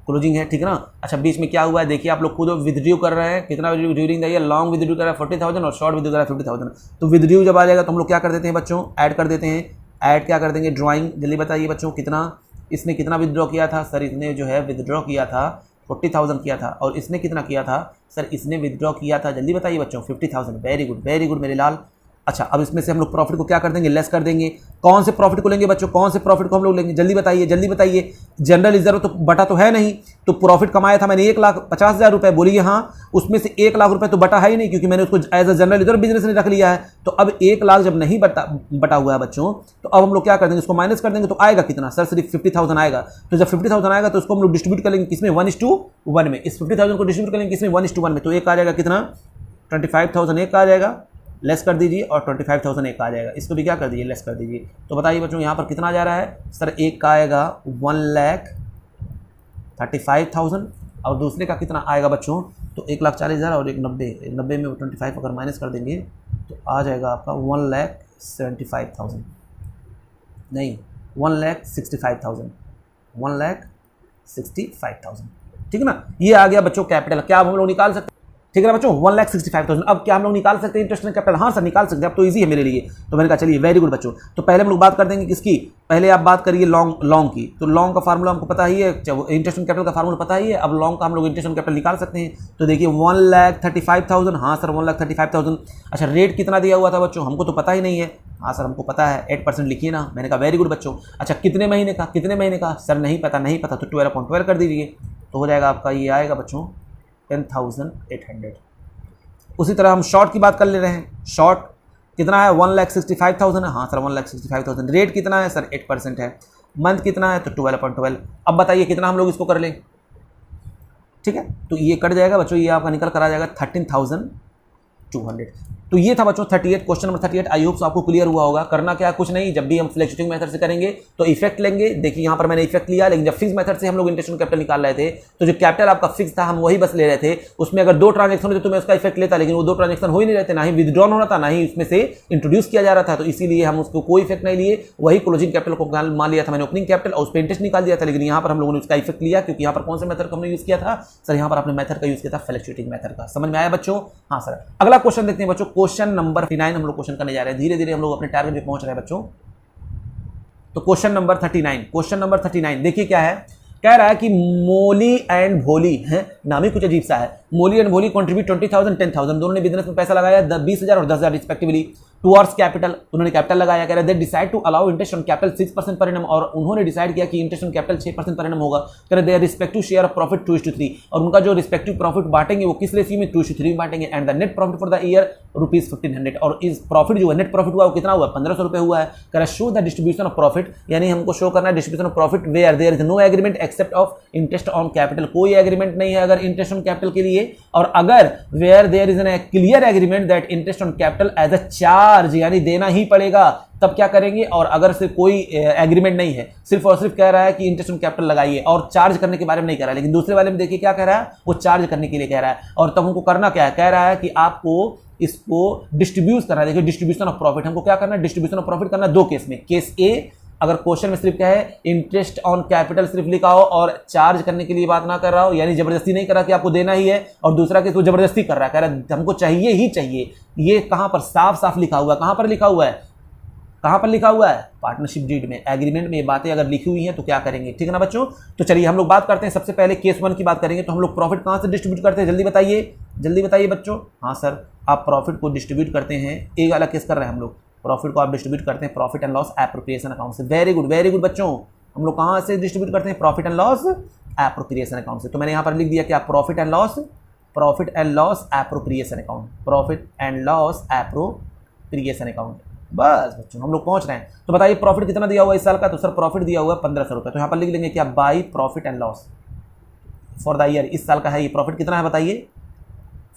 क्लोजिंग है, ठीक है ना। अच्छा बीच में क्या हुआ है देखिए, आप लोग खुद विथड्रू कर रहे हैं, कितना during the year, long withdrew कर रहा है 40,000 और शॉर्ट विथड्रू कर रहा है 50,000। तो विथड्रू जब आ जाएगा तो हम लोग क्या कर देते हैं बच्चों, ऐड कर देते हैं। ऐड क्या कर देंगे, ड्राइंग, जल्दी बताइए बच्चों कितना, इसने कितना विथड्रॉ किया था सर, इसने जो है विथड्रॉ किया था 40,000 किया था, और इसने कितना किया था सर, इसने विथड्रॉ किया था, जल्दी बताइए बच्चों 50,000। वेरी गुड मेरे लाल। अच्छा अब इसमें से हम लोग प्रॉफिट को क्या कर देंगे, लेस कर देंगे। कौन से प्रॉफिट को लेंगे बच्चों, कौन से प्रॉफिट को हम लोग लेंगे, जल्दी बताइए जल्दी बताइए। जनरल रिजर्व तो बटा तो है नहीं, तो प्रॉफिट कमाया था मैंने 1,50,000 रुपए, बोलिए हाँ, उसमें से 1 लाख रुपए तो बटा है ही नहीं क्योंकि मैंने उसको as a general reserve business ने रख लिया है। तो अब 1 लाख जब नहीं बटा हुआ है बच्चों, तो अब हम लोग क्या कर देंगे, उसको माइनस कर देंगे। तो आएगा कितना सर, सिर्फ 50,000 आएगा। तो जब 50,000 आएगा तो उसको हम लोग डिस्ट्रीब्यूट करेंगे किसमें, 1:1 में। इस 50,000 को डिस्ट्रीब्यूट करेंगे किसमें, 1:1 में। तो एक आ जाएगा कितना, 25,000 एक आ जाएगा, लेस कर दीजिए, और 25,000 एक आ जाएगा, इसको भी क्या कर दीजिए, लेस कर दीजिए। तो बताइए बच्चों यहाँ पर कितना आ जा रहा है सर, एक का आएगा 1,35,000 और दूसरे का कितना आएगा बच्चों, तो 1,40,000 और एक 90 में 25 अगर माइनस कर देंगे तो आ जाएगा आपका 1,75,000, नहीं 1,65,000, 1,65,000, ठीक है ना। ये आ गया बच्चों कैपिटल। क्या हम लोग निकाल सकते हैं, ठीक है ना बच्चों, 1,65,000। अब क्या हम लोग निकाल सकते हैं इंटरेस्ट ऑन कैपिटल, हाँ सर निकाल सकते हैं, अब तो इजी है मेरे लिए। तो मैंने कहा चलिए वेरी गुड बच्चों। तो पहले हम लोग बात कर देंगे किसकी, पहले आप बात करिए लॉन्ग की। तो लॉन्ग का फार्मूला हमको पता ही है, इंटरेस्ट ऑन कैपिटल का फार्मूला पता ही है। अब लॉन्ग का हम लोग इंटरेस्ट ऑन कैपिटल निकाल सकते हैं। तो देखिए 1,35,000, हाँ सर 1,35,000। अच्छा रेट कितना दिया हुआ था बच्चों, हमको तो पता ही नहीं है, हाँ सर हमको पता है 8% लिखिए ना। मैंने कहा वेरी गुड बच्चों। अच्छा कितने महीने का, कितने महीने का सर, नहीं पता तो 12/12 कर दीजिए, तो हो जाएगा आपका, ये आएगा बच्चों 10,800। उसी तरह हम शॉर्ट की बात कर ले रहे हैं। शॉर्ट कितना है, 1,65,000 है, हाँ सर 1,65,000। रेट कितना है सर, 8% है। मंथ कितना है, तो 12/12। अब बताइए कितना हम लोग इसको कर लें, ठीक है। तो ये कट जाएगा बच्चों, ये आपका निकल कर आ जाएगा 13,200। तो ये था बच्चों 38, क्वेश्चन नंबर 38। आई होप आपको क्लियर हुआ होगा। करना क्या, कुछ नहीं, जब भी हम फ्लैक्चुएटिंग मेथड से करेंगे तो इफेक्ट लेंगे। देखिए यहाँ पर मैंने इफेक्ट लिया, लेकिन जब फिक्स मेथड से हम लोग इंटरेस्ट ऑन कैपिटल निकाल रहे थे तो जो कैपिटल आपका फिक्स था हम वही बस ले रहे थे। उसमें अगर 2 ट्रांजेक्शन होते तो मैं उसका इफेक्ट लेता, लेकिन वो 2 ट्रांजेक्शन हो ही नहीं रहते, ना ही विदड्रॉन हो रहा था, ना ही उसमें से इंट्रोड्यूस किया जा रहा था। तो इसीलिए हम उसको कोई इफेक्ट नहीं लिए, वही क्लोजिंग कैपिटल को मान लिया था मैंने ओपनिंग कैपिटल, और उस पर इंटरेस्ट निकाल दिया था। लेकिन यहाँ पर हम लोगों ने उसका इफेक्ट लिया, क्योंकि यहाँ पर कौन से मेथड को हमने यूज किया था सर, यहाँ पर आपने मेथड का यूज किया था फ्लैक्चुएटिंग मेथड का। समझ में आया बच्चों, हाँ सर। अगला क्वेश्चन देखते हैं बच्चों, क्वेश्चन नंबर 39 हम लोग क्वेश्चन करने जा रहे हैं। धीरे धीरे हम लोग अपने टारगेट पे पहुंच रहे हैं बच्चों। तो क्वेश्चन नंबर 39 देखिए क्या है, कह रहा है कि मोली एंड भोली है, नाम ही कुछ अजीब सा है। मोली एंड भोली कंट्रीब्यूट 20,000 10,000, दोनों ने बिजनेस में पैसा लगाया 20,000 और 10,000 रिस्पेक्टिवली टुवर्ड्स कैपिटल। उन्होंने कैपिटल लगाया, कह रहे they decide to allow interest on capital 6% per annum, और उन्होंने डिसाइड किया कि interest on capital 6% per annum होगा। कह रहे their respective share of profit 2:3, और उनका जो रिस्पेक्टिव प्रॉफिट बांटेंगे वो किस रेशियो में, 2:3 में बांटेंगे। And the net profit for the year ₹1,500, और इस प्रॉफिट जो है नेट प्रॉफिट हुआ वो कितना हुआ, 1,500 रुपए हुआ है। कह रहा show the distribution of profit, यानी हमको शो करना है distribution of profit where there is no agreement except of interest on capital, कोई एग्रीमेंट नहीं है अगर इंटरेस्ट ऑन कैपिटल के लिए, और अगर where there is an clear agreement that interest on capital as a charge, यानी देना ही पड़ेगा, तब क्या करेंगे। और अगर सिर्फ कोई एग्रीमेंट नहीं है, सिर्फ और सिर्फ कह रहा है कि इंटरेस्ट ऑन कैपिटल लगाइए और चार्ज करने के बारे में नहीं कह रहा है, लेकिन दूसरे वाले में देखिए क्या कह रहा है, वो चार्ज करने के लिए कह रहा है। और तब हमको करना क्या है, कह रहा है कि आपको इसको डिस्ट्रीब्यूट करना है। देखिए डिस्ट्रीब्यूशन ऑफ प्रॉफिट हमको क्या करना है, डिस्ट्रीब्यूशन ऑफ प्रॉफिट करना है 2 केस में। केस ए अगर क्वेश्चन में सिर्फ क्या है, इंटरेस्ट ऑन कैपिटल सिर्फ लिखा हो और चार्ज करने के लिए बात ना कर रहा हो, यानी जबरदस्ती नहीं कर रहा कि आपको देना ही है, और दूसरा केस वो जबरदस्ती कर रहा है, कह रहा है हमको चाहिए ही चाहिए, ये कहां पर साफ साफ लिखा हुआ है, कहां पर लिखा हुआ है, कहां पर लिखा हुआ है, पार्टनरशिप डीड में, एग्रीमेंट में ये बातें अगर लिखी हुई हैं तो क्या करेंगे, ठीक है ना बच्चों। तो चलिए हम लोग बात करते हैं, सबसे पहले केस 1 की बात करेंगे। तो हम लोग प्रॉफिट कहां से डिस्ट्रीब्यूट करते हैं, जल्दी बताइए बच्चों। हाँ सर, आप प्रॉफिट को डिस्ट्रीब्यूट करते हैं, एक अलग केस कर रहे हैं हम लोग, प्रॉफिट को आप डिस्ट्रीब्यूट करते हैं profit and loss appropriation account से। वेरी गुड बच्चों, हम लोग कहां से डिस्ट्रीब्यूट करते हैं, profit and loss appropriation account से। तो मैंने यहां पर लिख दिया क्या, profit and loss appropriation account, profit and loss appropriation account. बस बच्चों हम लोग पहुंच रहे हैं। तो बताइए प्रॉफिट कितना दिया हुआ है इस साल का, तो सर प्रॉफिट दिया हुआ है 1500 रुपये। तो यहाँ पर लिख लेंगे क्या, by profit and loss for the year, इस साल का है ये प्रॉफिट कितना है बताइए,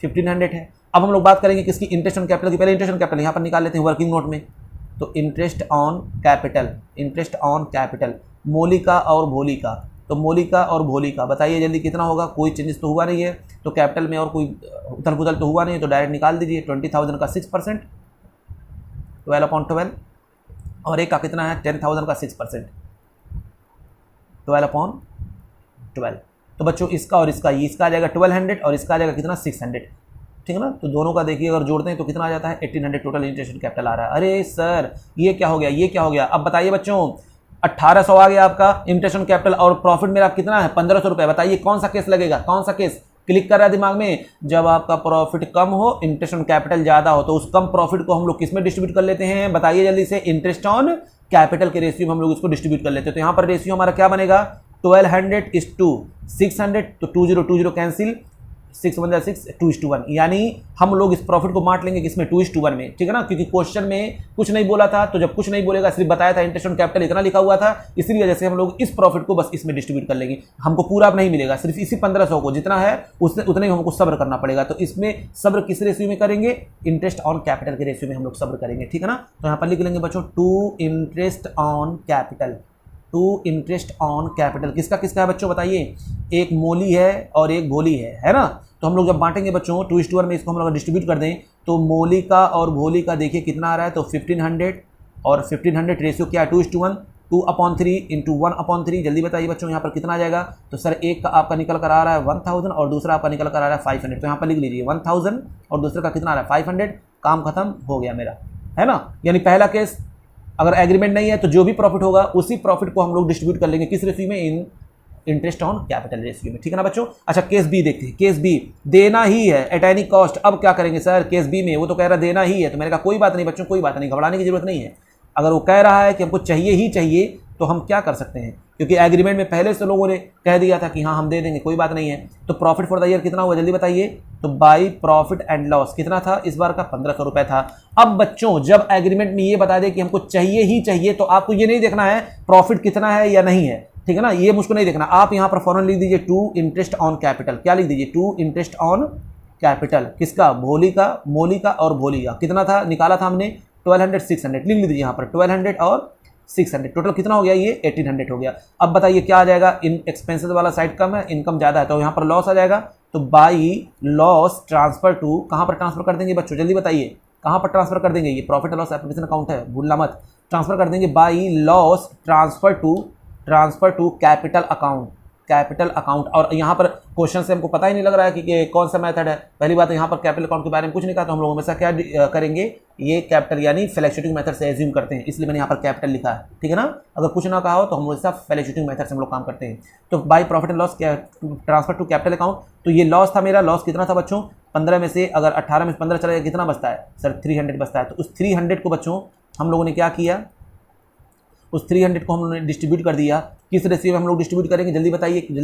1500 है। अब हम लोग बात करेंगे किसकी, इंटरेस्ट ऑन कैपिटल की। पहले इंटरेस्ट ऑन कैपिटल यहाँ पर निकाल लेते हैं वर्किंग नोट में। तो इंटरेस्ट ऑन कैपिटल मोलिका और भोलिका, तो मोलिका और भोलिका बताइए जल्दी कितना होगा, कोई चेंजेस तो हुआ नहीं है, तो कैपिटल में और कोई उथल पुथल तो हुआ नहीं है, तो डायरेक्ट निकाल दीजिए। 20,000 का 6%, 12/12, और एक का कितना है 10,000 का 6%, 12/12। तो बच्चों इसका और इसका, इसका आ जाएगा 1200 और इसका आ जाएगा कितना 600, ठीक है ना। तो दोनों का देखिए अगर जोड़ते हैं तो कितना आ जाता है 1800 टोटल इंटरेस्ट कैपिटल आ रहा है। अरे सर ये क्या हो गया, अब बताइए बच्चों 1800 आ गया आपका इंटरेस्ट ऑन कैपिटल और प्रॉफिट मेरा कितना है 1500 रुपये। बताइए कौन सा केस लगेगा, कौन सा केस क्लिक कर रहा है दिमाग में, जब आपका प्रॉफिट कम हो इंटरेस्ट ऑन कैपिटल ज्यादा हो, तो उस कम प्रॉफिट को हम लोग किस में डिस्ट्रीब्यूट कर लेते हैं, बताइए जल्दी से, इंटरेस्ट ऑन कैपिटल के रेशियो में हम लोग इसको डिस्ट्रीब्यूट कर लेते हैं। तो यहाँ पर रेशियो हमारा क्या बनेगा, 1200:600, तो 20 कैंसिल, 6 × 6 2:1, यानी हम लोग इस प्रॉफिट को बांट लेंगे किसमें 2:1 में, ठीक है ना। क्योंकि क्वेश्चन में कुछ नहीं बोला था, तो जब कुछ नहीं बोलेगा सिर्फ बताया था इंटरेस्ट ऑन कैपिटल इतना लिखा हुआ था, इसलिए वजह से हम लोग इस प्रॉफिट को बस इसमें डिस्ट्रीब्यूट कर लेंगे। हमको पूरा नहीं मिलेगा, सिर्फ इसी 1500 को जितना है उतने ही हमको सब्र करना पड़ेगा। तो इसमें सब्र किस रेशियो में करेंगे, इंटरेस्ट ऑन कैपिटल के रेशियो में हम लोग सब्र करेंगे, ठीक है ना। तो यहाँ पर लिख लेंगे बच्चों टू इंटरेस्ट ऑन कैपिटल, किसका है बच्चों बताइए, एक मोली है और एक भोली है ना। तो हम लोग जब बांटेंगे बच्चों 2:1 में, इसको हम लोग डिस्ट्रीब्यूट कर दें तो मोली का और भोली का देखिए कितना आ रहा है, तो 1500 और 1500 रेशियो क्या है 2:1, 2/3 × 1/3। जल्दी बताइए बच्चों यहाँ पर कितना आ जाएगा, तो सर एक का आपका निकल कर आ रहा है 1000 और दूसरा आपका निकल कर आ रहा है 500। तो यहाँ पर लिख लीजिए 1000 और दूसरे का कितना आ रहा है 500, काम खत्म हो गया मेरा, है ना। यानी पहला केस अगर एग्रीमेंट नहीं है तो जो भी प्रॉफिट होगा उसी प्रॉफिट को हम लोग डिस्ट्रीब्यूट कर लेंगे किस रेशियो में, इन इंटरेस्ट ऑन कैपिटल रेशियो में, ठीक है ना बच्चों। अच्छा केस बी देखते हैं, केस बी देना ही है एट एनी कॉस्ट। अब क्या करेंगे सर, केस बी में वो तो कह रहा देना ही है, तो मैंने कहा कोई बात नहीं बच्चों, कोई बात नहीं, घबराने की जरूरत नहीं है। अगर वो कह रहा है कि हमको चाहिए ही चाहिए तो हम क्या कर सकते हैं, क्योंकि एग्रीमेंट में पहले से लोगों ने कह दिया था कि हाँ हम दे देंगे, कोई बात नहीं है। तो प्रॉफिट फॉर द ईयर कितना हुआ जल्दी बताइए, तो बाई प्रॉफिट एंड लॉस कितना था इस बार का 1500 रुपये था। अब बच्चों जब एग्रीमेंट में ये बता दे कि हमको चाहिए ही चाहिए, तो आपको ये नहीं देखना है प्रॉफिट कितना है या नहीं है, ठीक है ना, ये मुझको नहीं देखना। आप यहाँ पर फौरन लिख दीजिए टू इंटरेस्ट ऑन कैपिटल, क्या लिख दीजिए, टू इंटरेस्ट ऑन कैपिटल, किसका, भोली का, मोली का और भोली का। कितना था निकाला था हमने 1200 600, लिख लीजिए यहाँ पर 1200 और 600, टोटल कितना हो गया ये 1800 हो गया। अब बताइए क्या आ जाएगा, इन एक्सपेंसेस वाला साइड कम है, इनकम ज़्यादा है, तो यहाँ पर लॉस आ जाएगा। तो बाई लॉस ट्रांसफर टू, कहाँ पर ट्रांसफर कर देंगे बच्चों जल्दी बताइए, कहाँ पर ट्रांसफर कर देंगे, ये profit and loss application account है भूलना मत, ट्रांसफर कर देंगे by loss transfer to capital account. और यहाँ पर क्वेश्चन से हमको पता ही नहीं लग रहा है कि कौन सा मेथड है। पहली बात यहाँ पर कैपिटल अकाउंट के बारे में कुछ नहीं कहा, तो हम लोग हमेशा क्या करेंगे, ये कैपिटल यानी फ्लैक्चुएटिंग मेथड से एज्यूम करते हैं, इसलिए मैंने यहाँ पर कैपिटल लिखा है, ठीक है ना। अगर कुछ ना कहा हो तो हम लोग फ्लैक्चुएटिंग मेथड से हम लोग काम करते हैं। तो by profit and loss transfer to capital account, तो ये लॉस था मेरा, लॉस कितना था बच्चों 15 में से अगर 18 में 15 चला जाए कितना बचता है सर 300 बचता है। तो उस 300 को बच्चों हम लोगों ने क्या किया, उस 300 को हम लोगों ने डिस्ट्रीब्यूट कर दिया, किस रेशियो में हम लोग डिस्ट्रीब्यूट करेंगे जल्दी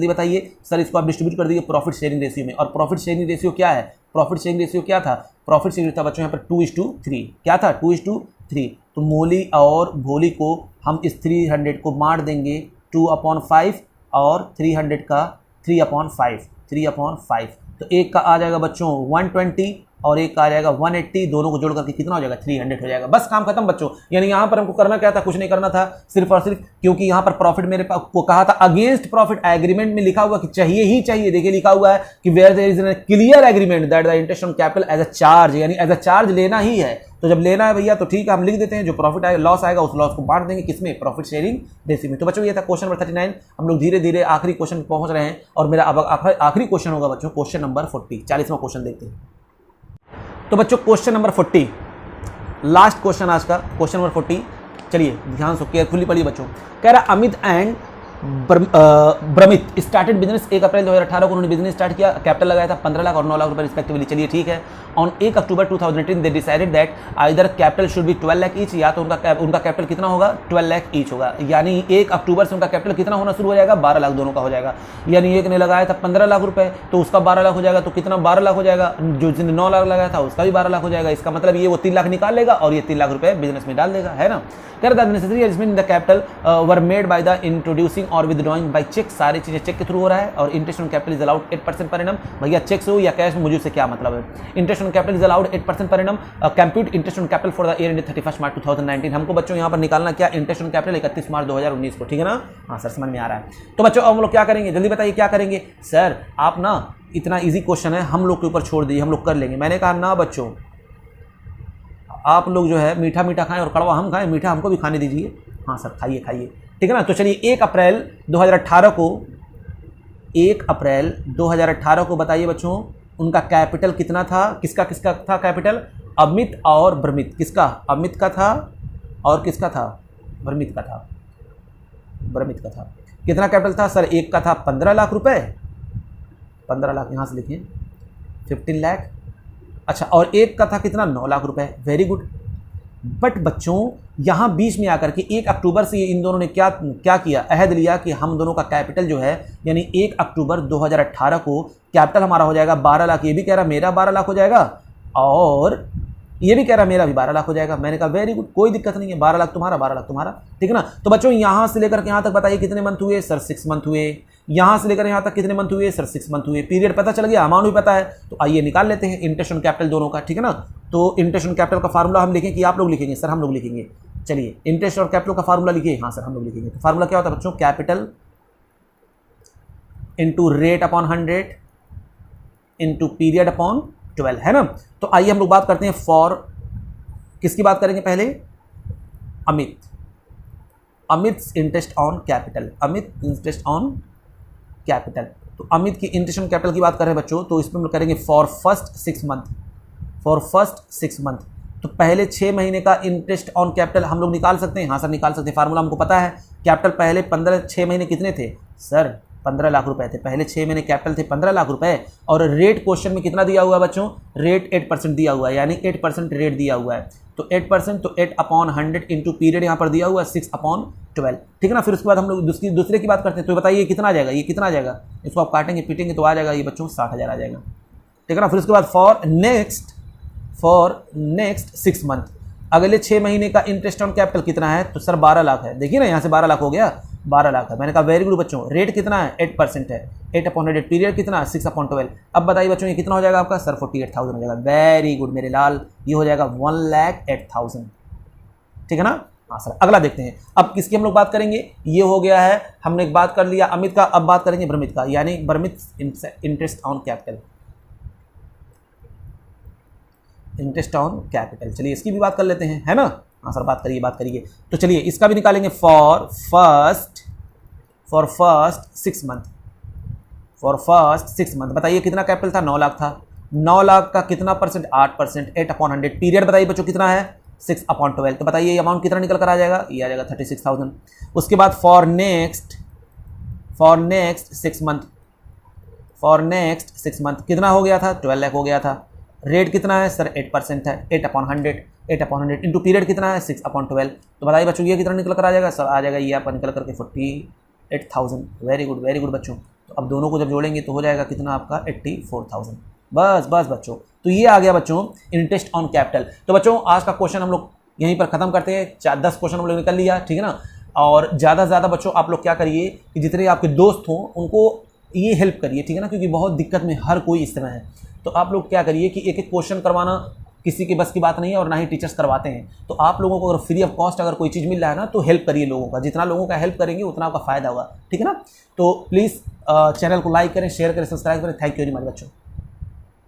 बताइए सर। इसको आप डिस्ट्रीब्यूट कर दिए प्रॉफिट शेयरिंग रेशियो में, और प्रॉफिट शेयरिंग रेशियो क्या है, प्रॉफिट शेयरिंग रेशियो क्या था, प्रॉफिट शेयरिंग था बच्चों यहाँ पर 2:3, क्या था 2:3। तो मोली और भोली को हम इस 300 को बांट देंगे 2/5 और 300 का 3/5, तो एक का आ जाएगा बच्चों 120 और एक का आ जाएगा 180, दोनों को जोड़ करके कितना हो जाएगा 300 हो जाएगा। बस काम खत्म बच्चों। यानी यहाँ पर हमको करना क्या था, कुछ नहीं करना था, सिर्फ और सिर्फ क्योंकि यहाँ पर प्रॉफिट मेरे को कहा था अगेंस्ट प्रॉफिट एग्रीमेंट में लिखा हुआ कि चाहिए ही चाहिए। देखिए लिखा हुआ है कि where there is clear agreement that the interest on capital as a charge, यानी एज अ चार्ज लेना ही है। तो जब लेना है भैया तो ठीक है, हम लिख देते हैं, जो प्रॉफिट आएगा लॉस आएगा उस लॉस को बांट देंगे किसमें, प्रॉफिट शेयरिंग रेशियो में। तो बच्चों ये था क्वेश्चन नंबर 39। हम लोग धीरे धीरे आखिरी क्वेश्चन पहुंच रहे हैं और मेरा अब आखिरी क्वेश्चन होगा बच्चों क्वेश्चन नंबर 40, 40वां क्वेश्चन देखते हैं। तो बच्चों क्वेश्चन नंबर 40, लास्ट क्वेश्चन आज का, क्वेश्चन नंबर 40। चलिए ध्यान से केयरफुली पढ़िए बच्चों। कह रहा अमित एंड ब्रमित स्टार्टेड बिजनेस 1 अप्रैल 2018 को उन्होंने बिजनेस स्टार्ट किया, कैपिटल लगाया था 15 लाख और 9 लाख रुपए रिस्पेक्टिवली। चलिए ठीक है। On 1 October 2018 they decided that either capital should be 12 lakh each, या तो उनका कैपिटल कितना होगा 12 लाख ईच होगा। यानी 1 अक्टूबर से उनका कैपिटल कितना होना शुरू हो जाएगा 12 लाख दोनों का हो जाएगा। यानी एक ने लगाया था 15 लाख रुपए तो उसका 12 लाख हो जाएगा, तो कितना 12 लाख हो जाएगा। जो जिसने 9 लाख लगाया था उसका भी 12 लाख हो जाएगा। इसका मतलब ये वो 3 लाख निकाल लेगा और ये 3 लाख रुपए बिजनेस में डाल देगा, है ना। कर the necessary arrangement in the capital were made by the introducing और विदड्रॉइंग बाय चेक, सारी चीजें चेक के थ्रू हो रहा है। और interest on capital is allowed 8% per annum. भैया चेक से हो या कैश में मुझे से क्या मतलब है। Interest on capital is allowed 8% per annum. Compute interest on capital for the year ended 31 March 2019। हमको बच्चों यहाँ पर निकालना क्या, इंटरेस्ट ऑन कैपिटल 31 मार्च 2019 को, ठीक है ना। हाँ सर समझ में आ रहा है। तो बच्चों अब हम लोग क्या करेंगे, जल्दी बताइए क्या करेंगे। सर आप ना इतना ईजी क्वेश्चन है हम लोग के ऊपर छोड़ दीजिए, हम लोग कर लेंगे। मैंने कहा ना बच्चों आप लोग जो है मीठा मीठा खाएं और कड़वा हम खाएं, मीठा हमको भी खाने दीजिए। हाँ सर खाइए खाइए, ठीक है ना। तो चलिए 1 अप्रैल 2018 को, 1 अप्रैल 2018 को बताइए बच्चों उनका कैपिटल कितना था, किसका किसका था कैपिटल, अमित और ब्रमित। किसका, अमित का था और किसका था, ब्रमित का था। ब्रमित का था। कितना कैपिटल था सर, एक का था 15 लाख रुपए, 15 लाख यहाँ से लिखिए 15 लाख। अच्छा और एक का था कितना 9 लाख रुपए, वेरी गुड। बट बच्चों यहाँ बीच में आकर के 1 अक्टूबर से इन दोनों ने क्या किया, अहद लिया कि हम दोनों का कैपिटल जो है यानी 1 अक्टूबर 2018 को कैपिटल हमारा हो जाएगा 12 लाख। ये भी कह रहा मेरा 12 लाख हो जाएगा और ये भी कह रहा मेरा भी 12 लाख हो जाएगा। मैंने कहा वेरी गुड, कोई दिक्कत नहीं है, 12 लाख तुम्हारा 12 लाख तुम्हारा, ठीक है ना। तो बच्चों यहाँ से लेकर के यहाँ तक बताइए कितने मंथ हुए सर, 6 मंथ हुए। यहाँ से लेकर यहाँ तक कितने मंथ हुए सर, 6 मंथ हुए। पीरियड पता चल गया, अमाउंट भी पता है, तो आइए निकाल लेते हैं इंटरेस्ट ऑन कैपिटल दोनों का, ठीक है ना। तो इंटरेस्ट ऑन कैपिटल का फार्मूला हम लिखें कि आप लोग लिखेंगे, सर हम लोग लिखेंगे। चलिए इंटरेस्ट ऑन कैपिटल का फार्मूला लिखिए। हाँ सर हम लोग लिखेंगे। तो फार्मूला क्या होता है बच्चों, capital into rate upon 100 into period upon 12, है ना। तो आइए हम लोग बात करते हैं फॉर, किसकी बात करेंगे पहले, Amit. Amit interest on capital, Amit interest on capital. तो अमित की इंटरेस्ट ऑन कैपिटल की बात कर रहे हैं बच्चों, तो इसमें हम लोग करेंगे for first 6 month, for first 6 month. तो पहले 6 महीने का इंटरेस्ट ऑन कैपिटल हम लोग निकाल सकते हैं। हाँ सर निकाल सकते हैं, फार्मूला हमको पता है। कैपिटल पहले 6 महीने कितने थे सर, 15 लाख रुपए थे। पहले 6 महीने कैपिटल थे 15 लाख रुपए और रेट क्वेश्चन में कितना दिया हुआ है बच्चों, रेट 8% दिया हुआ है, यानी 8% रेट दिया हुआ है। तो 8%, तो 8 अपॉन 100 इंटू पीरियड यहाँ पर दिया हुआ है 6 अपॉन 12, ठीक है ना। फिर उसके बाद हम लोग दूसरे की बात करते हैं। तो बताइए कितना आ जाएगा, ये कितना आ जाएगा, इसको आप काटेंगे पीटेंगे तो आ जाएगा ये बच्चों 60,000 आ जाएगा, ठीक है ना। फिर उसके बाद फॉर नेक्स्ट 6 मंथ, अगले 6 महीने का इंटरेस्ट ऑन कैपिटल कितना है, तो सर 12 लाख है। देखिए ना यहाँ से 12 लाख हो गया, 12 लाख है। मैंने कहा वेरी गुड बच्चों। रेट कितना है, 8% है, 8 अपॉन 100। पीरियड कितना है, 6 अपॉन 12। अब बताइए बच्चों ये कितना हो जाएगा आपका, सर 48,000 हो जाएगा। वेरी गुड मेरे लाल, ये हो जाएगा 1,08,000, ठीक है ना। हाँ सर अगला देखते हैं। अब किसकी हम लोग बात करेंगे, ये हो गया है, हमने एक बात कर लिया अमित का। अब बात करेंगे ब्रमित का, यानी ब्रमित interest on capital, interest on capital. चलिए इसकी भी बात कर लेते हैं, है ना। हाँ सर बात करिए। तो चलिए इसका भी निकालेंगे for first 6 month, for first 6 month. बताइए कितना कैपिटल था, 9 लाख था। 9 लाख का कितना परसेंट, 8%, 8 अपॉन 100। पीरियड बताइए बच्चों कितना है, 6 अपॉन 12। तो बताइए ये अमाउंट कितना निकल कर आ जाएगा, ये आ जाएगा 36,000। उसके बाद for next 6 month, for next 6 month कितना हो गया था, 12 लाख हो गया था। रेट कितना है सर, 8% है, 8 अपॉन 100, 8 अपॉन 100 इंटू पीरियड कितना है, 6 अपॉन 12। तो बताइए बच्चों ये कितना निकल कर आ जाएगा, सर आ जाएगा ये आपका निकल करके 48,000। वेरी गुड बच्चों। तो अब दोनों को जब जोड़ेंगे तो हो जाएगा कितना आपका 84,000। बस बच्चों, तो ये आ गया बच्चों इंटरेस्ट ऑन कैपिटल। तो बच्चों आज का क्वेश्चन हम लोग यहीं पर खत्म करते हैं। 10 क्वेश्चन हम लोग निकल लिया, ठीक है ना। और ज़्यादा से ज़्यादा बच्चों आप लोग क्या करिए कि जितने आपके दोस्त हों उनको ये हेल्प करिए, ठीक है ना, क्योंकि बहुत दिक्कत में हर कोई इस तरह है। तो आप लोग क्या करिए कि एक एक क्वेश्चन करवाना किसी के बस की बात नहीं है और ना ही टीचर्स करवाते हैं। तो आप लोगों को अगर फ्री ऑफ कॉस्ट अगर कोई चीज़ मिल रहा है ना तो हेल्प करिए लोगों का, जितना लोगों का हेल्प करेंगे उतना आपका फायदा होगा, ठीक है ना। तो प्लीज़ चैनल को लाइक करें, शेयर करें, सब्सक्राइब करें। थैंक यू वेरी मच बच्चों।